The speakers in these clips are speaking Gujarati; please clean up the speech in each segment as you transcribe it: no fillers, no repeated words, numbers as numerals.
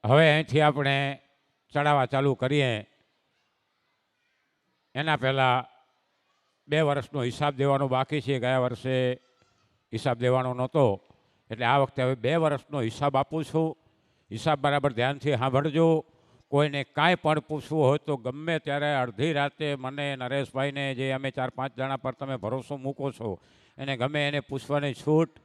હવે અહીંથી આપણે ચડાવવા ચાલુ કરીએ એના પહેલાં 2 વર્ષનો હિસાબ દેવાનો બાકી છે. ગયા વર્ષે હિસાબ દેવાનો નહોતો એટલે આ વખતે હવે 2 વર્ષનો હિસાબ આપું છું. હિસાબ બરાબર ધ્યાનથી સાંભળજો. કોઈને કાંઈ પણ પૂછવું હોય તો ગમે ત્યારે અડધી રાતે મને, નરેશભાઈને, જે અમે 4-5 જણા પર તમે ભરોસો મૂકો છો, એને ગમે એને પૂછવાની છૂટ.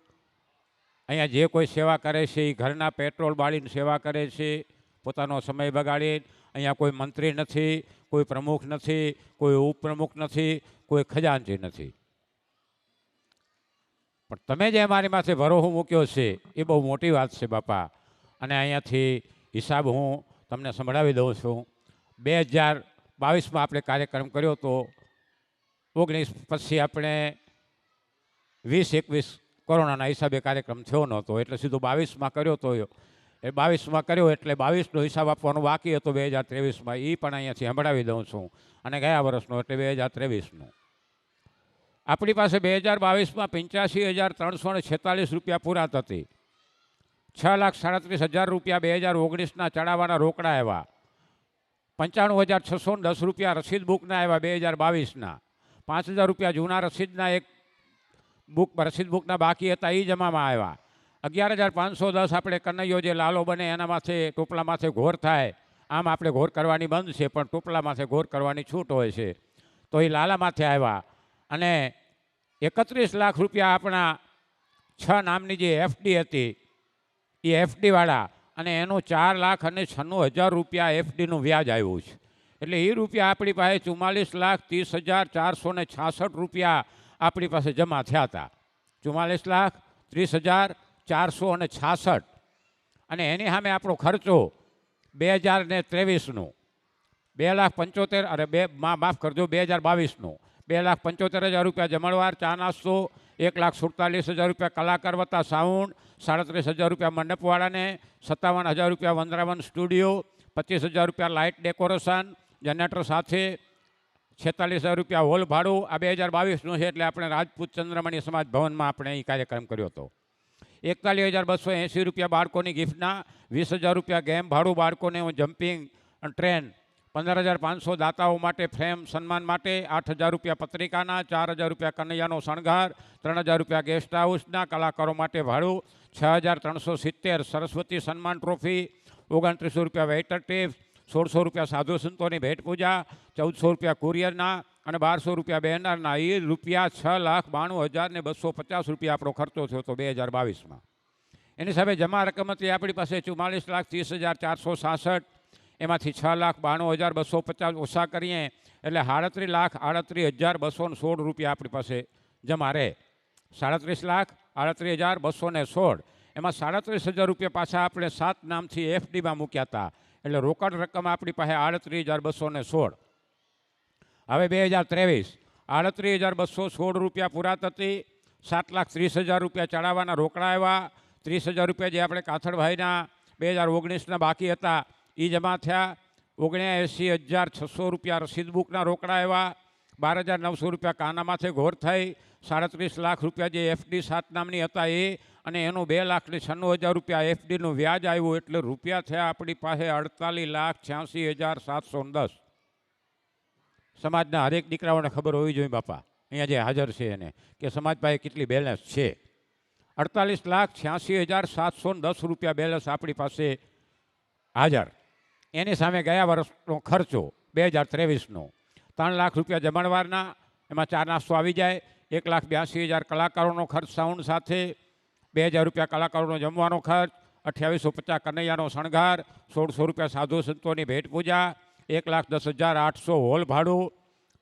અહીંયા જે કોઈ સેવા કરે છે એ ઘરના પેટ્રોલ બાળીને સેવા કરે છે, પોતાનો સમય બગાડીને. અહીંયા કોઈ મંત્રી નથી, કોઈ પ્રમુખ નથી, કોઈ ઉપપ્રમુખ નથી, કોઈ ખજાનચી નથી. પણ તમે જે અમારી માથે ભરોસો મૂક્યો છે એ બહુ મોટી વાત છે બાપા. અને અહીંયાથી હિસાબ હું તમને સંભળાવી દઉં છું. 2022માં આપણે કાર્યક્રમ કર્યો તો 19 પછી આપણે 20-21 કોરોનાના હિસાબે કાર્યક્રમ થયો નહોતો એટલે સીધો 22માં કર્યો તો. એ 22માં કર્યો એટલે 22નો હિસાબ આપવાનો બાકી હતો 2023માં. એ પણ અહીંયાથી સંભળાવી દઉં છું. અને ગયા વર્ષનો એટલે 2023નો. આપણી પાસે 2022માં 85,346 રૂપિયા પૂરા થતી. 6,37,000 રૂપિયા 2019ના ચડાવવાના રોકડા આવ્યા. 95,610 રૂપિયા રસીદ બુકના આવ્યા 2022ના. 5,000 રૂપિયા જૂના રસીદના રસીદ બુકના બાકી હતા એ જમામાં આવ્યા. 11,510 આપણે કનૈયો જે લાલો બને એના માથે ટોપલા માથે ઘોર થાય. આમ આપણે ઘોર કરવાની બંધ છે પણ ટોપલા માથે ઘોર કરવાની છૂટ હોય છે તો એ લાલા માથે આવ્યા. અને 31 લાખ રૂપિયા આપણા 6 નામની જે એફડી હતી એ એફડીવાળા, અને એનું 4,96,000 રૂપિયા એફડીનું વ્યાજ આવ્યું છે. એટલે એ રૂપિયા આપણી પાસે 44,30,466 રૂપિયા આપણી પાસે જમા થયા હતા. 44,30,466. અને એની સામે આપણો ખર્ચો 2023નો 2,75,000 અરે માફ કરજો 2022નો 2,75,000 રૂપિયા જમણવાર, ચા નાસ્તો, 1,47,000 રૂપિયા કલાકાર વત્તા સાઉન્ડ, 37,000 રૂપિયા મંડપવાળાને, 57,000 રૂપિયા વંદરાવન સ્ટુડિયો, 25,000 રૂપિયા લાઇટ ડેકોરેશન જનરેટર સાથે, 46,000 રૂપિયા હોલ ભાડું. આ 2022નું છે એટલે આપણે રાજપૂત ચંદ્રમણી સમાજ ભવનમાં આપણે એ કાર્યક્રમ કર્યો હતો. 41,280 રૂપિયા બાળકોની ગિફ્ટના, 20,000 રૂપિયા ગેમ ભાડું બાળકોને જમ્પિંગ ટ્રેન, 15,500 દાતાઓ માટે ફ્રેમ સન્માન માટે, 8,000 રૂપિયા પત્રિકાના, 4,000 રૂપિયા કનૈયાનો શણગાર, 3,000 રૂપિયા ગેસ્ટ હાઉસના કલાકારો માટે ભાડું, 6,370 સરસ્વતી સન્માન ટ્રોફી, 2900 રૂપિયા વેઇટર ટિપ્સ, 1,600 રૂપિયા સાધુ સંતોની ભેટ પૂજા, 1,400 રૂપિયા કુરિયરના અને 1,200 રૂપિયા બેનરના. એ રૂપિયા 6,92,250 રૂપિયા આપણો ખર્ચો થયો હતો 2022માં. એની સામે જમા રકમ હતી આપણી પાસે 44,30,466. એમાંથી 6,92,250 ઓછા કરીએ એટલે 37,38,216 રૂપિયા આપણી પાસે જમા રહે. 37,38,216. એમાં 37,000 રૂપિયા પાછા આપણે 7 નામથી એફડીમાં મૂક્યા હતા એટલે રોકડ રકમ આપણી પાસે 38,216. હવે 2023 38,216 રૂપિયા પૂરા થતી. 7,30,000 રૂપિયા ચડાવવાના રોકડા આવ્યા. 30,000 રૂપિયા જે આપણે કાથડભાઈના 2019ના બાકી હતા એ જમા થયા. 79,600 રૂપિયા રસીદ બુકના રોકડા આવ્યા. 12,900 રૂપિયા કાના માથે ઘોર થઈ. 37 લાખ રૂપિયા જે એફડી 7 નામની હતા એ, અને એનું 2,96,000 રૂપિયા એફડીનું વ્યાજ આવ્યું એટલે રૂપિયા થયા આપણી પાસે 48,86,710. સમાજના હરેક દીકરાઓને ખબર હોવી જોઈએ બાપા, અહીંયા જે હાજર છે એને, કે સમાજ પાસે કેટલી બેલેન્સ છે. 48,86,710 રૂપિયા બેલેન્સ આપણી પાસે હાજર. એની સામે ગયા વર્ષનો ખર્ચો 2023નો 3 લાખ રૂપિયા જમણવારના, એમાં 4 નાસ્તો આવી જાય. 1,82,000 કલાકારોનો ખર્ચ સાઉન્ડ સાથે, 2,000 રૂપિયા કલાકારોનો જમવાનો ખર્ચ, 2850 કનૈયાનો શણગાર, 1,600 રૂપિયા સાધુ સંતોની ભેટ પૂજા, 1,10,800 હોલ ભાડું,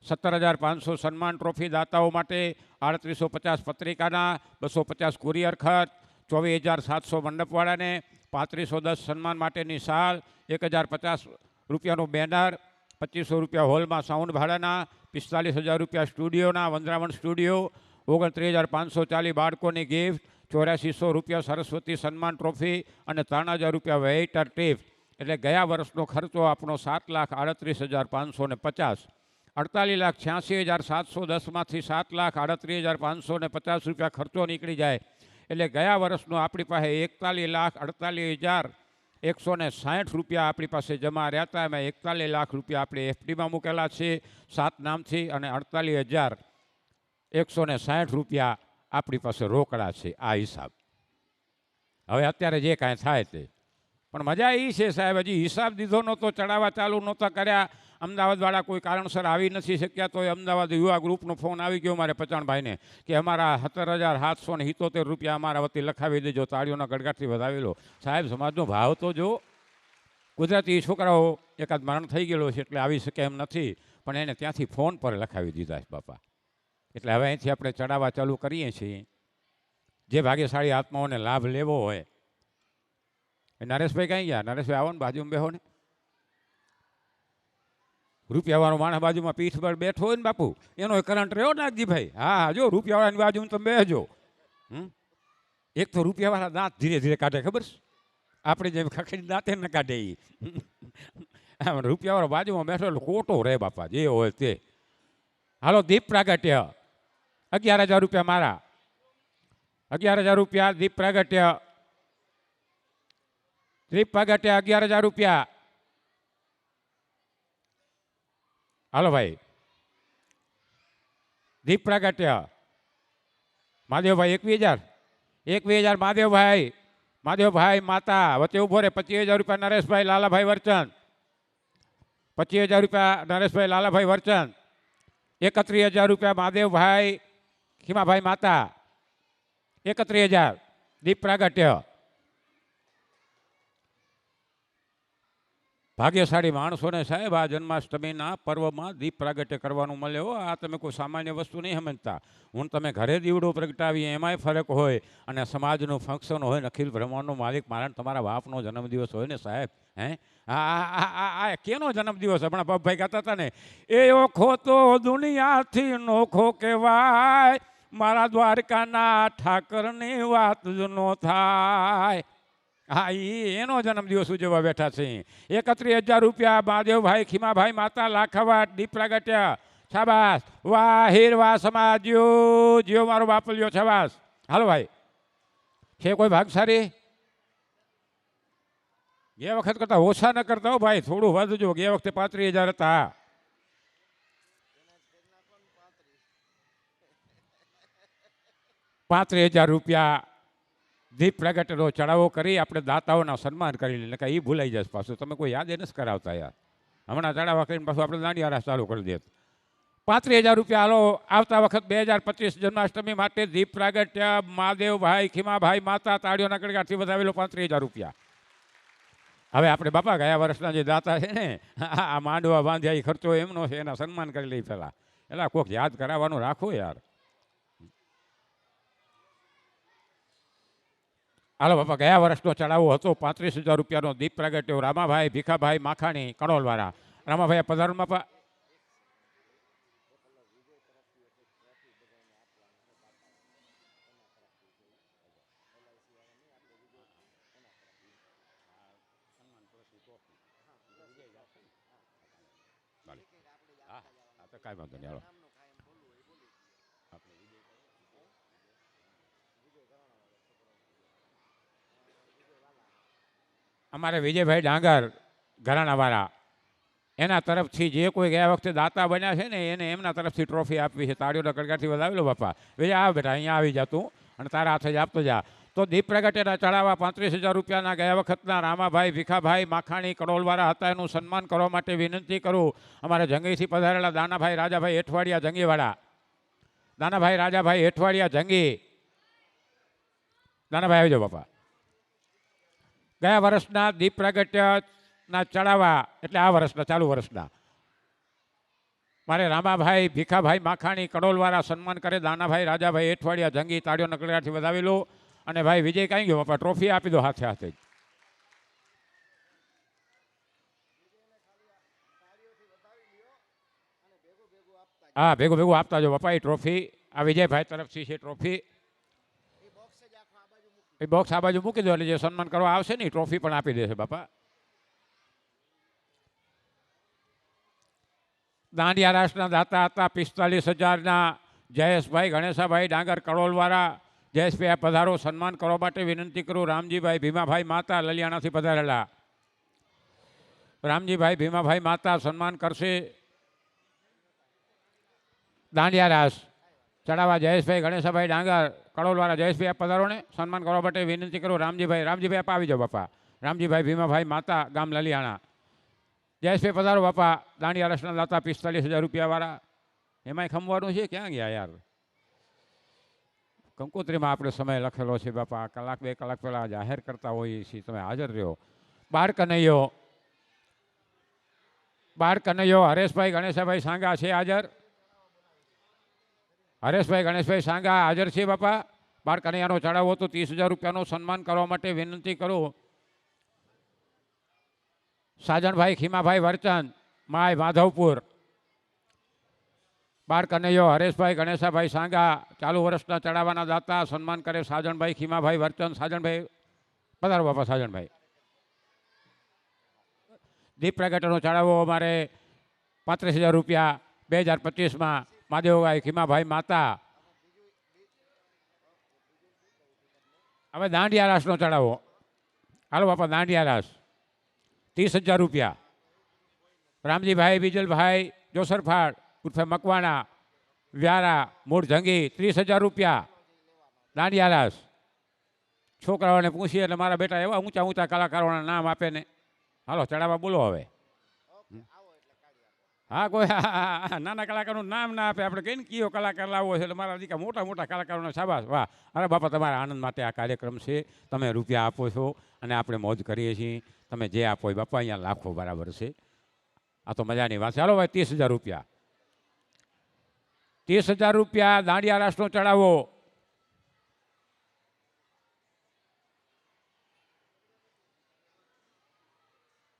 17,500 સન્માન ટ્રોફી દાતાઓ માટે, 3,850 પત્રિકાના, 250 કુરિયર ખર્ચ, 24,700 મંડપવાળાને, 3,510 સન્માન માટેની શાલ, 1,050 રૂપિયાનું બેનર, 2,500 રૂપિયા હોલમાં સાઉન્ડ ભાડાના, 45,000 રૂપિયા સ્ટુડિયોના વંદરાવન સ્ટુડિયો, 29,540 બાળકોની ગિફ્ટ, 8400 રૂપિયા સરસ્વતી સન્માન ટ્રોફી અને 3,000 રૂપિયા વેઇટર ટિપ. એટલે ગયા વર્ષનો ખર્ચો આપણો 7,38,550. 48,86,710માંથી 7,38,550 રૂપિયા ખર્ચો નીકળી જાય એટલે ગયા વર્ષનો આપણી પાસે 41,48,000 ₹160 આપણી પાસે જમા રહેતા. એમાં 41 લાખ રૂપિયા આપણે એફડીમાં મૂકેલા છે 7 નામથી, અને 48,160 આપણી પાસે રોકડા છે. આ હિસાબ હવે અત્યારે જે કાંઈ થાય તે. પણ મજા એ છે સાહેબ, હજી હિસાબ દીધો નહોતો, ચડાવવા ચાલુ નહોતા કર્યા. અમદાવાદવાળા કોઈ કારણસર આવી નથી શક્યા, તો અમદાવાદ યુવા ગ્રુપનો ફોન આવી ગયો મારે પચાણભાઈને કે અમારા ₹17,777 અમારા વતી લખાવી દેજો, તાળીઓના ગડગાટથી વધાવી લો. સાહેબ, સમાજનો ભાવ તો જો. ગુજરાતી છોકરાઓ એકાદ મરણ થઈ ગયેલો છે એટલે આવી શકે એમ નથી, પણ એને ત્યાંથી ફોન પર લખાવી દીધા છે બાપા. એટલે હવે અહીંથી આપણે ચડાવવા ચાલુ કરીએ છીએ. જે ભાગ્યશાળી આત્માઓને લાભ લેવો હોય. નરેશભાઈ ક્યાં ગયા? નરેશભાઈ આવો ને, બાજુમાં બેહો ને. રૂપિયાવાળો માણસ બાજુમાં પીઠ પર બેઠો હોય ને બાપુ, એનો કરંટ રહ્યો નાગજીભાઈ. હા, જો રૂપિયાવાળાની બાજુમાં તમે બેસજો. એક તો રૂપિયાવાળા દાંત ધીરે ધીરે કાઢે, ખબર છે? આપણે જેમ ખખડી દાંતે ન કાઢે એ. રૂપિયાવાળા બાજુમાં બેઠો એટલે ખોટો રહે બાપા, જે હોય તે. હાલો, દીપ પ્રાગટ્ય ₹11,000 મારા. ₹11,000 દીપ પ્રાગટ્ય. દીપ પ્રાગટ્ય ₹11,000. હાલો ભાઈ, દીપ પ્રાગટ્ય મહાદેવભાઈ 21,000 મહાદેવભાઈ માતા વચ્ચે ઉભો રહે. ₹25,000 નરેશભાઈ લાલાભાઈ વર્ચન. ₹25,000 નરેશભાઈ લાલાભાઈ વર્ચન. ₹31,000 મહાદેવભાઈ ખીમાભાઈ માતા. 31,000 દીપ પ્રાગટ્ય. ભાગ્યશાળી માણસોને સાહેબ આ જન્માષ્ટમીના પર્વમાં દીપ પ્રાગટ્ય કરવાનું મળે હો. આ તમે કોઈ સામાન્ય વસ્તુ નહીં સમજતા. હું તમે ઘરે દીવડો પ્રગટાવીએ એમાંય ફરક હોય, અને સમાજનું ફંક્શન હોય, અખિલ બ્રહ્માંડનો માલિક મારણ તમારા બાપનો જન્મદિવસ હોય ને સાહેબ. હે, આ કેનો જન્મદિવસ? હમણાં બાપભાઈ કહેતા હતા ને, એ ઓખો તો દુનિયાથી નોખો કહેવાય, મારા દ્વારકાના ઠાકરની વાત જ નો થાય. હા, એનો જન્મદિવસ ઉજવવા બેઠા છે. ₹31,000 મહાદેવભાઈ ખીમાભાઈ માતા લાખાવાટ દીપ પ્રાગટ્ય. શાબાશ, વાહ હીર વાહ સમાજ, જીઓ મારો બાપલ્યો, શાબાશ. હાલો ભાઈ, છે કોઈ ભાગશાળી? ગયા વખત કરતા ઓછા ન કરતા હો ભાઈ, થોડું વધજો. ગયા વખતે 35,000 હતા. ₹35,000 દીપ પ્રાગટ્યનો ચડાવો કરી આપણે દાતાઓના સન્માન કરી લઈએ, કે એ ભૂલાઈ જશે પાછું. તમે કોઈ યાદ નથી કરાવતા યાર. હમણાં ચડાવવા કરીને પાછું આપણે દાંડિયા રાસ ચાલુ કરી દે. ₹35,000 હાલો. આવતા વખત 2025 જન્માષ્ટમી માટે દીપ પ્રાગટ્ય મહાદેવભાઈ ખીમાભાઈ માતા, તાળીઓના ગડગાટથી વધાવેલો ₹35,000. હવે આપણે બાપા ગયા વર્ષના જે દાતા છે ને, આ માંડવા બાંધ્યા એ ખર્ચો એમનો છે, એના સન્માન કરી લઈ પહેલાં. એટલે કોઈક યાદ કરાવવાનું રાખો યાર. હાલો બાપા, ગયા વર્ષનો ચડાવો હતો ₹35,000 દીપ પ્રાગટ્યો. રામાભાઈ ભીખાભાઈ માખાણી કણોલવાળા. રામાભાઈ પધારમાં કાંઈ વાંધો નહીં. હાલો, અમારે વિજયભાઈ ડાંગર ઘરાણાવાળા, એના તરફથી જે કોઈ ગયા વખતે દાતા બન્યા છે ને, એને એમના તરફથી ટ્રોફી આપવી છે. તાળીઓના ગડગાટથી વધાવી લો બાપા. વિજય આવ બેટા, અહીંયા આવી જાતું અને તારા હાથે જ આપતો જા. તો દીપ પ્રાગટ્યના ચડાવવા ₹35,000 ગયા વખતના રામાભાઈ ભીખાભાઈ માખાણી કડોલવાળા હતા, એનું સન્માન કરવા માટે વિનંતી કરું. અમારે જંગીથી પધારેલા દાનાભાઈ રાજાભાઈ હેઠવાડિયા જંગીવાળા. દાનાભાઈ રાજાભાઈ હેઠવાડિયા જંગી. દાનાભાઈ આવી જાઓ બાપા. ગયા વર્ષના દીપ પ્રાગટ્યના ચડાવવા એટલે આ વર્ષના, ચાલુ વર્ષના, મારે રામાભાઈ ભીખાભાઈ માખાણી કડોલવાળા સન્માન કરે. દાનાભાઈ રાજાભાઈ હેઠવાડિયા જંગી, તાળીઓના ગડગાટથી વધાવી લો. અને ભાઈ વિજય કાંઈ ગયો બાપા, ટ્રોફી આપી દો હાથે હાથે. હા, ભેગું ભેગું આપતા જો બાપા. એ ટ્રોફી આ વિજયભાઈ તરફથી છે. ટ્રોફી એ બોક્સ આ બાજુ મૂકી દો, એટલે જે સન્માન કરવા આવશે ને ટ્રોફી પણ આપી દેશે બાપા. દાંડિયા રાસના દાતા હતા 45,000 જયેશભાઈ ગણેશાભાઈ ડાંગર કડોલવાળા. જયેશભાઈ આ પધારો. સન્માન કરવા માટે વિનંતી કરું રામજીભાઈ ભીમાભાઈ માતા લલિયાણાથી પધારેલા. રામજીભાઈ ભીમાભાઈ માતા સન્માન કરશે. દાંડિયા રાસ ચડાવવા જયેશભાઈ ગણેશભાઈ ડાંગર કડોલવાળા. જયેશભાઈ આપ પધારો ને. સન્માન કરવા માટે વિનંતી કરું રામજીભાઈ આપ આવી જાઓ બાપા. રામજીભાઈ ભીમાભાઈ માતા ગામ લલિયાણા. જયેશભાઈ પધારો બાપા. દાંડિયા રાસના દાતા 45,000 રૂપિયાવાળા. એમાંય ખમવાનું છે. ક્યાં ગયા યાર? કંકોત્રીમાં આપણે સમય લખેલો છે બાપા. કલાક 2 કલાક પહેલાં જાહેર કરતા હોઈએ છીએ. તમે હાજર રહ્યો. બાળ કનૈયો હરેશભાઈ ગણેશભાઈ સાંગા છે હાજર. હરેશભાઈ ગણેશભાઈ સાંગા હાજર છે બાપા. બાળ કનૈયાનો ચડાવો તો 30,000 રૂપિયાનો સન્માન કરવા માટે વિનંતી કરું. સાજણભાઈ ખીમાભાઈ વર્ચન માય માધવપુર. બાળ કનૈયો હરેશભાઈ ગણેશાભાઈ સાંગા ચાલુ વર્ષના ચડાવવાના દાતા સન્માન કરે સાજણભાઈ ખીમાભાઈ વર્ચન. સાજણભાઈ પધારો બાપા. સાજણભાઈ દીપ પ્રગટનો ચડાવો અમારે 35,000 રૂપિયા 2025માં મહાદેવભાઈ ખીમાભાઈ માતા. હવે દાંડિયા રાસનો ચડાવો. હાલો બાપા. દાંડિયા રાસ 30,000 રૂપિયા. રામજીભાઈ બીજલભાઈ જોસરફાડ ઉર્ફે મકવાણા વ્યારા મૂળ જંગી 30,000 રૂપિયા. દાંડિયા રાસ. છોકરાઓને પૂછીએ એટલે મારા બેટા એવા ઊંચા ઊંચા કલાકારોના નામ આપે ને. હાલો ચડાવવા બોલો હવે. હા કોઈ નાના કલાકારનું નામ ના આપે. આપણે કહીને કયો કલાકાર લાવવો છે એટલે મારા દીકરા મોટા મોટા કલાકારોનો શાબાશ. વાહ. અરે બાપા તમારા આનંદ માટે આ કાર્યક્રમ છે. તમે રૂપિયા આપો છો અને આપણે મોજ કરીએ છીએ. તમે જે આપો એ બાપા અહીંયા લાખો બરાબર છે. આ તો મજાની વાત છે. ચાલો ભાઈ 30,000 રૂપિયા. 30,000 રૂપિયા દાંડિયા રાસનો ચડાવો.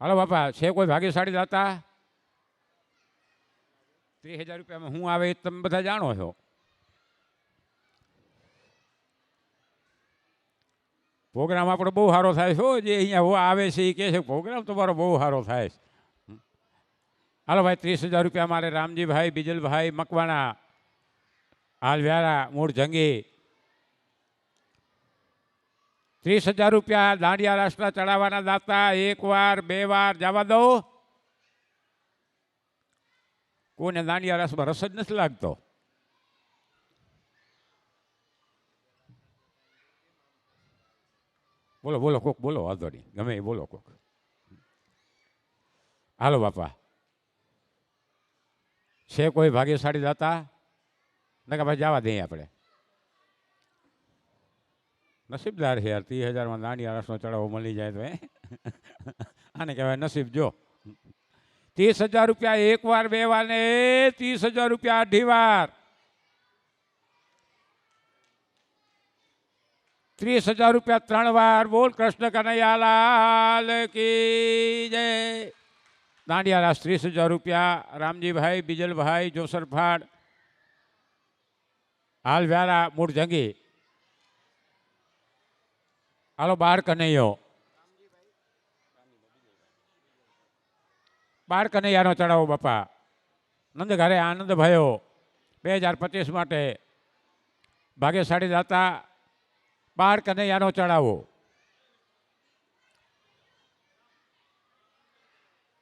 હાલો બાપા. છે કોઈ ભાગ્યશાળી દાતા? 30,000 રૂપિયામાં હું આવે એ તમે બધા જાણો છો. પ્રોગ્રામ આપણો બહુ સારો થાય છે. જે અહીંયા આવે છે એ કહે છે પ્રોગ્રામ તમારો બહુ સારો થાય છે. હાલો ભાઈ. 30,000 રૂપિયા મારે રામજીભાઈ બીજલભાઈ મકવાણા હાલ વ્યારા મૂળ જંગી. 30,000 રૂપિયા દાંડિયા રાસના ચડાવવાના દાતા. 1 વાર 2 વાર જવા દો. કોઈને દાંડિયા રાસમાં રસ જ નથી લાગતો. બોલો બોલો કોક બોલો. વાંધો નહીં ગમે એ બોલો કોક. હાલો બાપા. છે કોઈ ભાગ્યશાળી દાતા? નકા ભાઈ જવા દઈએ આપણે. નસીબદાર છે યાર. 30,000માં દાંડિયા રાસનો ચડાવો મળી જાય તો આને કહેવાય નસીબ. જો 30,000 રૂપિયા 1 વાર 2 વાર ને 30,000 રૂપિયા 2 વાર. 30,000 રૂપિયા 3 વાર. બોલ કૃષ્ણ કનૈયાલાલ કી જય. દાંડિયા રાસ 30,000 રૂપિયા. રામજીભાઈ બીજલભાઈ જોસરફાડ હાલ વ્યારા મૂળ જંગી. હાલો. બાળ કનૈયો. બાળ કનૈયાનો ચડાવો બાપા. નંદઘરે આનંદ ભયો 2025 માટે ભાગ્યશાળી દાતા. બાળ કનૈયાનો ચડાવો.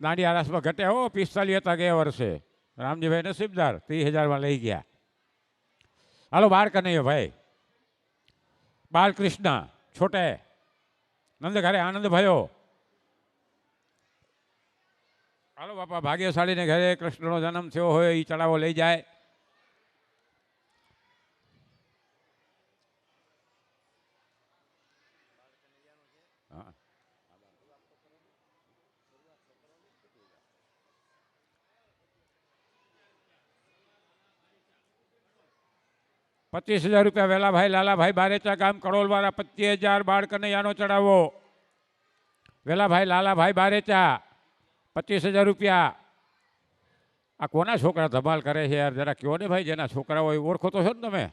દાંડિયા રાસમાં ઘટે હો. 45 હતા ગયા વર્ષે. રામજીભાઈ નસીબદાર 30,000માં લઈ ગયા. હાલો. બાળ કનૈયો ભાઈ. બાલકૃષ્ણ છોટે નંદઘરે આનંદ ભયો. હાલો બાપા. ભાગ્યશાળીને ઘરે કૃષ્ણનો જન્મ થયો હોય એ ચડાવો લઈ જાય. હા. 25,000 રૂપિયા વેલાભાઈ લાલાભાઈ બારેચા ગામ કડોલવાળા. 25,000 બાળ કનૈયાનો ચડાવો. વેલાભાઈ લાલાભાઈ બારેચા 25,000 રૂપિયા. આ કોના છોકરા ધમાલ કરે છે યાર? જરા કહો ને ભાઈ. જેના છોકરા હોય ઓળખો તો છો ને તમે.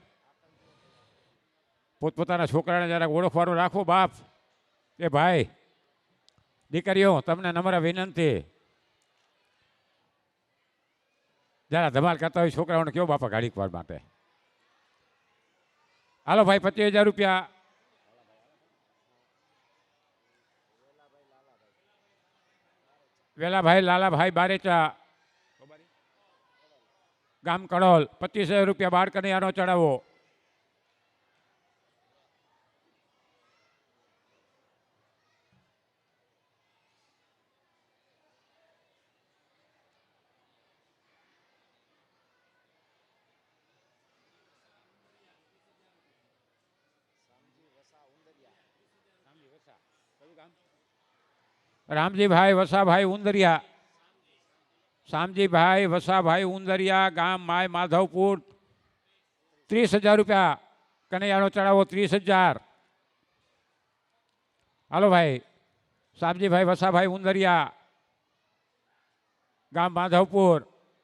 પોતપોતાના છોકરાને જરા ઓળખવાનું રાખો બાપ. એ ભાઈ દીકરીઓ તમને નમ્ર વિનંતી. જરા ધમાલ કરતા હોય છોકરાઓને કહો બાપા ઘડીક વાર માટે. હાલો ભાઈ 25,000 રૂપિયા. વેલાભાઈ લાલાભાઈ બારેચા ગામ કડોલ 25,000 રૂપિયા બાળ કનૈયાનો ચડાવો. રામજીભાઈ વસાભાઈ ઉંદરિયા, શામજીભાઈ વસાભાઈ ઉંદરિયા ગામ માય માધવપુર 30,000 રૂપિયા કનૈયાનો ચડાવો. 30,000. હાલો ભાઈ શામજીભાઈ વસાભાઈ ઉંદરિયા ગામ માધવપુર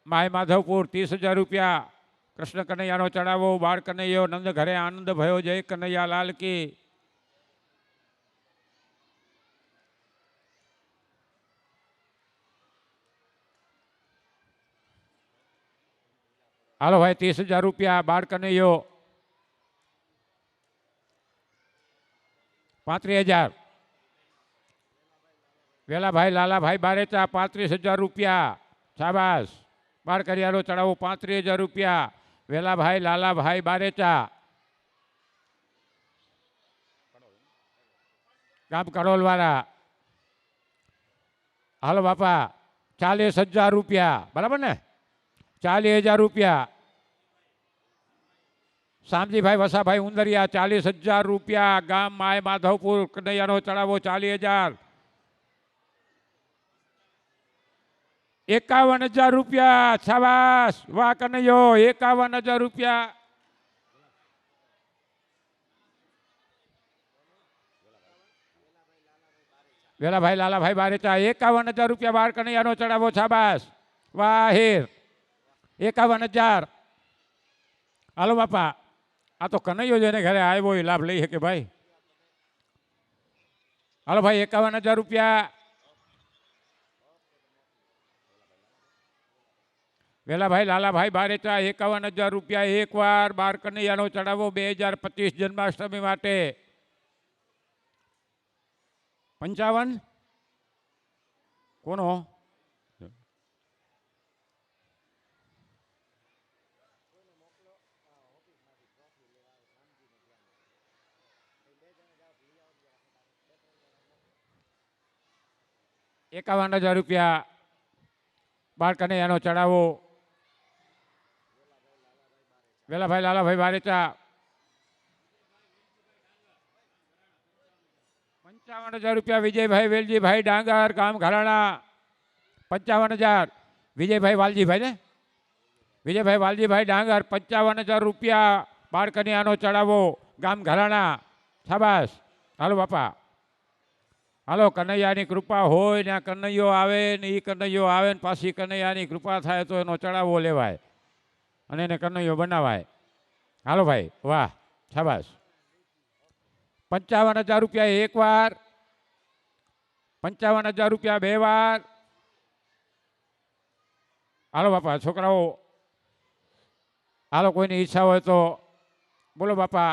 માય માધવપુર 30,000 રૂપિયા કૃષ્ણ કનૈયાનો ચડાવો. બાળ કનૈયો નંદ ઘરે આનંદ ભયો જય કનૈયા લાલ કી. હાલો ભાઈ 30,000 રૂપિયા બાળ કનૈયો. 35,000. વેલાભાઈ લાલાભાઈ બારેચા 35,000 રૂપિયા. શાબાશ. બાળ કરિયાનો ચડાવો 35,000 રૂપિયા વેલાભાઈ લાલાભાઈ બારેચા ગામ કડોલવાળા. હાલો બાપા 40,000 રૂપિયા. બરાબર ને? 40,000 રૂપિયા. શામજીભાઈ વસાભાઈ ઉંદરિયા 40,000 રૂપિયા ગામ માય માધવપુર કનૈયાનો ચડાવો. 40,000. 51,000 રૂપિયા. શાબાશ. વાહ કનૈયો. 51,000 રૂપિયા. વેલાભાઈ લાલાભાઈ બારેચા 51,000 રૂપિયા બાળ કનૈયાનો ચડાવો. શાબાશ. વાહ હેર. 51,000. હાલો બાપા આ તો કનૈયો જેને ઘરે આવ્યો એ લાભ લઈ શકે ભાઈ. હાલો ભાઈ 51,000 રૂપિયા. વેલાભાઈ લાલાભાઈ બારેચા 51,000 રૂપિયા એકવાર બાળ કનૈયાનો ચડાવો 2025 જન્માષ્ટમી માટે. 55 કોનો? ₹51,000 રૂપિયા બાળ કનૈયાનો ચડાવો. વેલાભાઈ લાલાભાઈ બારેચા 55,000 રૂપિયા વિજયભાઈ વેલજીભાઈ ડાંગર ગામ ઘરાણા. 55,000. વિજયભાઈ વાલજીભાઈ ને વિજયભાઈ વાલજીભાઈ ડાંગર 55,000 રૂપિયા બાળ કનૈયાનો ચડાવો ગામ ઘરાણા. શાબાશ. હાલો બાપા હાલો કનૈયાની કૃપા હોય ને કનૈયો આવે ને એ કનૈયો આવે ને પાછી કનૈયાની કૃપા થાય તો એનો ચડાવો લેવાય અને એને કનૈયો બનાવાય. હાલો ભાઈ વાહ શાબાશ. 55,000 રૂપિયા એકવાર. 55,000 રૂપિયા બે વાર. હાલો બાપા છોકરાઓ હાલો કોઈની ઈચ્છા હોય તો બોલો બાપા.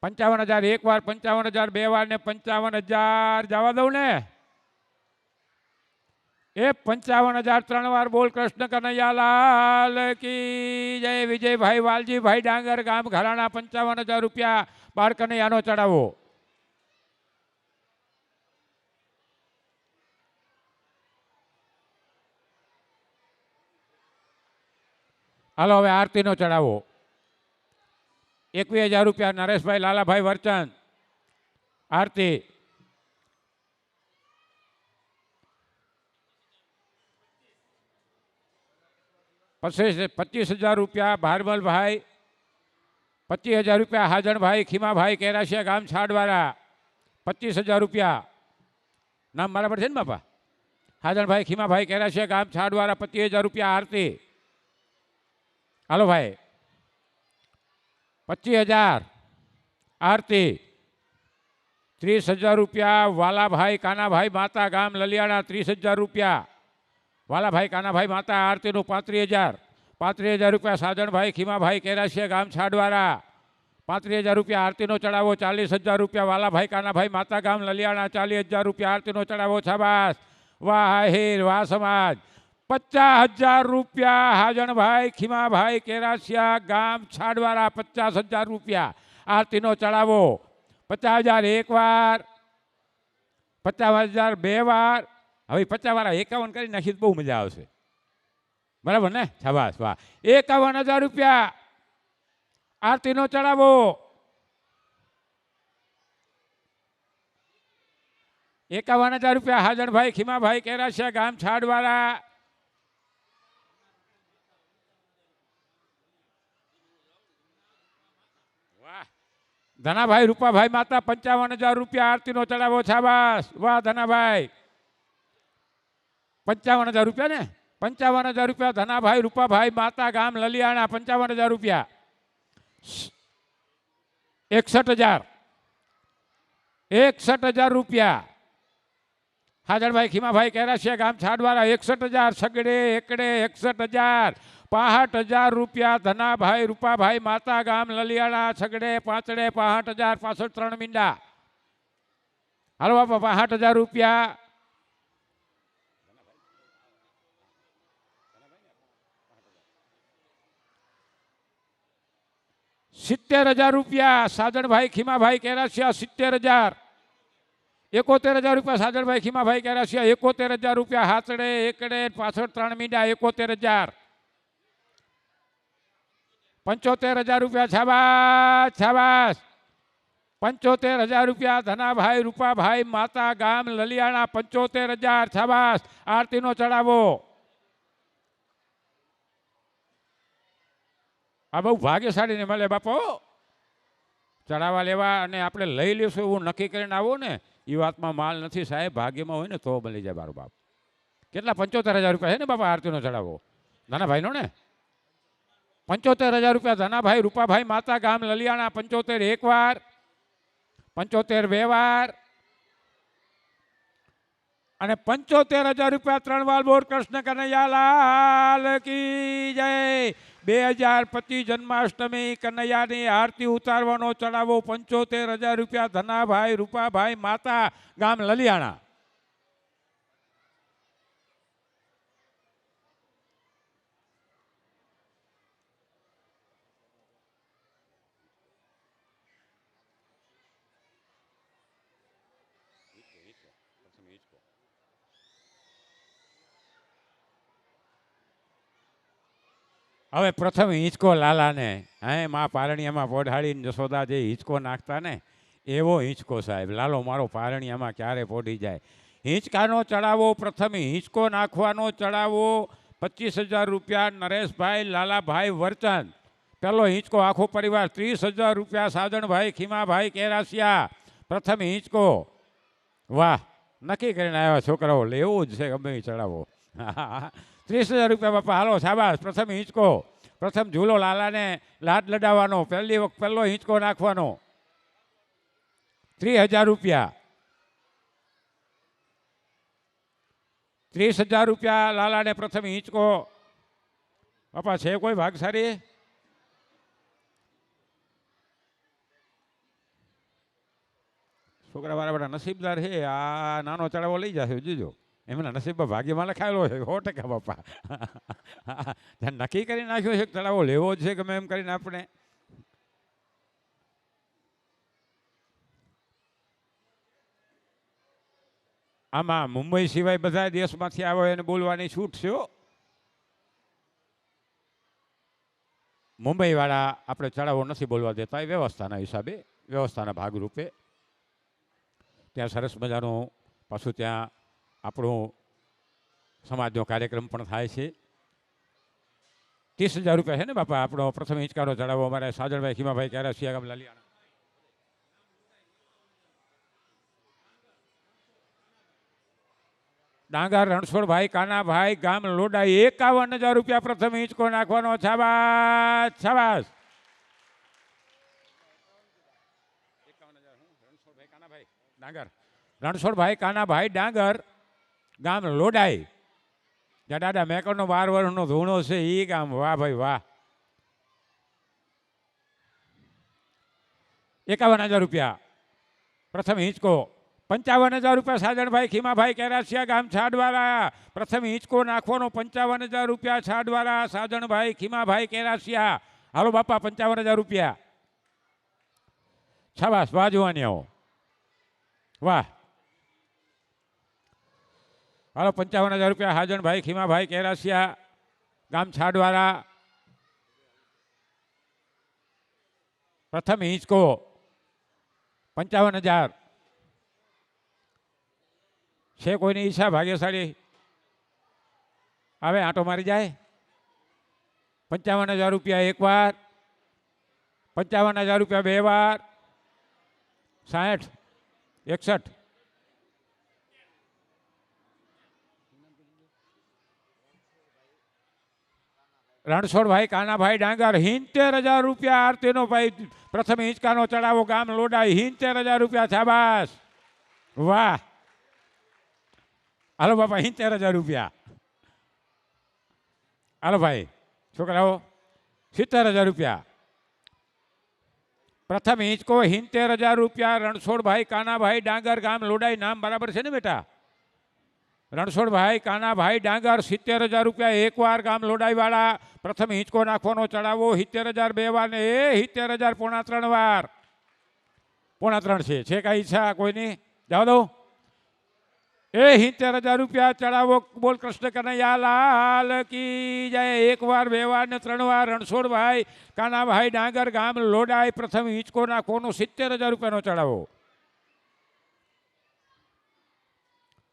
55,000 એકવાર. 55,000 બે વાર ને 55,000 જવા દઉં ને એ 55,000 3 વાર. બોલ કૃષ્ણ કનૈયા લાલ કી જય. વિજયભાઈ વાલજીભાઈ ડાંગર ગામ ઘરાણા 55,000 રૂપિયા બાળ કનૈયાનો ચડાવો. હાલો હવે આરતીનો ચડાવો 21,000 રૂપિયા નરેશભાઈ લાલાભાઈ વરચંદ આરતી. પછી 25,000 રૂપિયા ભારમલભાઈ. 25,000 રૂપિયા હાજણભાઈ ખીમાભાઈ કેરાશિયા ગામ છાડવાળા. 25,000 રૂપિયા. નામ બરાબર છે ને બાપા? હાજણભાઈ ખીમાભાઈ કેરાશિયા ગામ છાડવાળા. 25,000 રૂપિયા આરતી. હાલો ભાઈ 25,000 આરતી. 30,000 રૂપિયા વાલાભાઈ કાનાભાઈ માતા ગામ લલિયાણા. 30,000 રૂપિયા વાલાભાઈ કાનાભાઈ માતા આરતીનું. 35,000 ₹35,000 રૂપિયા સાજણભાઈ ખીમાભાઈ કેરાસિયા ગામ છાડવાળા. ₹35,000 રૂપિયા આરતીનો ચડાવો. ₹40,000 રૂપિયા વાલાભાઈ કાનાભાઈ માતા ગામ લલિયાણા. ₹40,000 રૂપિયા આરતીનો ચડાવો. શાબાશ, વાહ આહિર, વાહ સમાજ. ₹50,000 રૂપિયા હાજણભાઈ ખીમાભાઈ કેરાસિયા ગામ છાડવાળા. ₹50,000 રૂપિયા આરતીનો ચડાવો. 50,000 એક વાર, 50,000 બે વાર. હવે 50 વાળા 51 કરી નાખી તો બહુ મજા આવશે. બરાબર ને? શાબાશ, વાહ. ₹51,000 રૂપિયા આરતીનો ચડાવો. 51,000 રૂપિયા હાજણભાઈ ખીમાભાઈ કેરાસિયા ગામ છાડવાળા. વાહ. ધનાભાઈ રૂપાભાઈ માતા 55,000 રૂપિયા આરતીનો ચડાવો. શાબાશ, વાહ ધનાભાઈ. 55,000 રૂપિયા ને? 55,000 રૂપિયા ધનાભાઈ રૂપાભાઈ માતા ગામ લલિયાણા. 55,000 રૂપિયા. 61,000 રૂપિયા હાજરભાઈ ખીમાભાઈ કેરાસિયા ગામ છાડવાળા. 61,000 સગડે એકડે 61,000. 65,000 રૂપિયા ધનાભાઈ રૂપાભાઈ માતા ગામ લલિયાણા. સગડે પાંચડે 65,000. પાછળ 3 મીંડા. હાલો બાપા, 65,000 રૂપિયા. ₹70,000 રૂપિયા સાજણભાઈ ખીમાભાઈ કેરાસિયા. 70,000. 71,000 રૂપિયા સાજણભાઈ ખીમાભાઈ કેરાસિયા. 71,000 રૂપિયા હાથડે એકડે પાછળ 3 મીંડા. 71,000. 75,000 રૂપિયા. શાબાશ, શાબાશ. 75,000 રૂપિયા ધનાભાઈ રૂપાભાઈ માતા ગામ લલિયાણા. 75,000. શાબાશ. આરતીનો ચડાવો. આ બહુ ભાગ્યશાળી ને મળે બાપો. ચડાવવા લેવા અને આપણે લઈ લઈશું એવું નક્કી કરીને આવો ને, એ વાતમાં માલ નથી સાહેબ. ભાગ્યમાં હોય ને તો મળી જાય મારો બાપ. કેટલા? 75,000 રૂપિયા છે ને બાપા આરતીનો ચડાવો ધનાભાઈનો ને? 75,000 રૂપિયા ધનાભાઈ રૂપાભાઈ માતા ગામ લલિયાણા. 75 એક વાર, 75 બે વાર અને 75,000 રૂપિયા 3 વાર. બોર કૃષ્ણ કનૈયા લાલ કી જય. 2025 જન્માષ્ટમી કનૈયાની આરતી ઉતારવાનો ચડાવો. 75,000 રૂપિયા ધનાભાઈ રૂપાભાઈ માતા ગામ લલિયાણા. હવે પ્રથમ હિંચકો લાલાને હે મા પારણિયામાં પોઢાડીને જશોદા જે હિંચકો નાખતા ને એવો હિંચકો સાહેબ. લાલો મારો પારણિયામાં ક્યારે પોઢી જાય. હિંચકાનો ચડાવો. પ્રથમ હિંચકો નાખવાનો ચડાવો. 25,000 રૂપિયા નરેશભાઈ લાલાભાઈ વર્ચન. પહેલો હિંચકો આખો પરિવાર. 30,000 રૂપિયા સાજણભાઈ ખીમાભાઈ કેરાસિયા. પ્રથમ હિંચકો. વાહ, નક્કી કરીને આવ્યા છોકરાઓ, લેવું જ છે ગમે એ ચડાવો. 30,000 રૂપિયા બાપા. હાલો શાબાશ. પ્રથમ હિંચકો. પ્રથમ ઝૂલો લાલાને લાડ લડાવવાનો. પહેલી વખત પહેલો હિંચકો નાખવાનો. 30,000 રૂપિયા. 30,000 રૂપિયા લાલાને પ્રથમ હિંચકો. બાપા છે કોઈ ભાગશાળી? છોકરા વાળા બધા નસીબદાર છે. આ નાનો ચડાવો લઈ જશે જોજો. એમના નસીબમાં ભાગ્યમાં લખાયેલો છે 100% બાપા. નક્કી કરી નાખ્યો છે ચડાવો લેવો જ છે ગમે એમ કરીને આપણે. આમાં મુંબઈ સિવાય બધા દેશમાંથી આવે એને બોલવાની છૂટ છે. મુંબઈવાળા આપણે ચડાવો નથી બોલવા દેતા એ વ્યવસ્થાના હિસાબે, વ્યવસ્થાના ભાગરૂપે. ત્યાં સરસ મજાનું પાછું ત્યાં આપણો સમાજનો કાર્યક્રમ પણ થાય છે. 30,000 રૂપિયા છે ને બાપા આપણો પ્રથમ હિંચકાનો ચડાવો અમારે સાજણભાઈ ખીમાભાઈ કેરાસિયા ગામ લલિયાણા. ડાંગર રણછોડભાઈ કાનાભાઈ ગામ લોડાઈ. 51,000 રૂપિયા પ્રથમ હિંચકો નાખવાનો. શાબાશ, શાબાશ. 51,000 કાનાભાઈ ડાંગર. રણછોડભાઈ કાનાભાઈ ડાંગર ગામ લોડાઈ. જ્યાં દાદા મેકરનો 12 વર્ષનો ધૂણો છે એ ગામ. વાહ ભાઈ વાહ. 51,000 રૂપિયા પ્રથમ હિંચકો. 55,000 રૂપિયા સાજણભાઈ ખીમાભાઈ કેરાસિયા ગામ છાડવાળા. પ્રથમ હિંચકો નાખવાનો 55,000 રૂપિયા છાડવાળા સાજણભાઈ ખીમાભાઈ કેરાસિયા. હાલો બાપા 55,000 રૂપિયા. શાબાશ વાહ જુવાનીઓ વાહ. હાલો 55,000 રૂપિયા હાજણભાઈ ખીમાભાઈ કેરાસિયા ગામ છાડવાળા. પ્રથમ હિંચકો 55,000. છે કોઈની ઈચ્છા ભાગ્યશાળી આવે આંટો મારી જાય? 55,000 રૂપિયા એક વાર, 55,000 રૂપિયા બે વાર, 60, 61. રણછોડભાઈ કાનાભાઈ ડાંગર 70,000 રૂપિયા આરતીનો ભાઈ. પ્રથમ હિંચકાનો ચડાવો ગામ લોડાઈ 70,000 રૂપિયા. શાબાશ વાહ. હાલો બાપા 70,000 રૂપિયા. હાલો ભાઈ છોકરાઓ 70,000 રૂપિયા. પ્રથમ હિંચકો 70,000 રૂપિયા. રણછોડભાઈ કાનાભાઈ ડાંગર ગામ લોડાઈ. નામ બરાબર છે ને બેટા? રણછોડભાઈ કાનાભાઈ ડાંગર 70,000 રૂપિયા એક વાર ગામ લોડાઈ વાળા. પ્રથમ હિંચકો નાખવાનો ચડાવો 70,000 બે વાર ને 70,000 પોણા 3 વાર. પોણા 3 છે કઈ ઈચ્છા કોઈની? જાવ દો. 70,000 રૂપિયા ચડાવો. બોલ કૃષ્ણ કનૈયા લાલ કી જય. એક વાર બે વાર ને 3 વાર. રણછોડભાઈ કાનાભાઈ ડાંગર ગામ લોડાઈ. પ્રથમ હિંચકો નાખવાનો 70,000 રૂપિયાનો ચડાવો.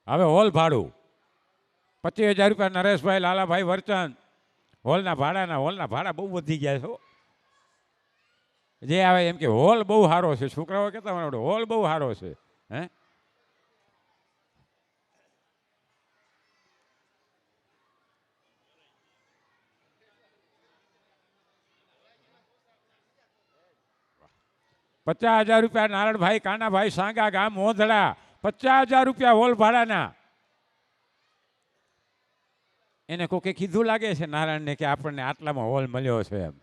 હવે હોલ ભાડું 25,000 રૂપિયા. નરેશભાઈ લાલાભાઈ વર્ચન. હોલના ભાડા બહુ વધી ગયા છે. જે આવે એમ કે હોલ બહુ સારો છે. છોકરાઓ કહેતા હોલ બહુ સારો છે. હે 50,000 રૂપિયા. નારણભાઈ કાનાભાઈ સાંગા ગામ મોંધડા. 50,000 રૂપિયા હોલ ભાડાના. એને કોકે કીધું લાગે છે નારાયણને કે આપણને આટલામાં હોલ મળ્યો છે એમ.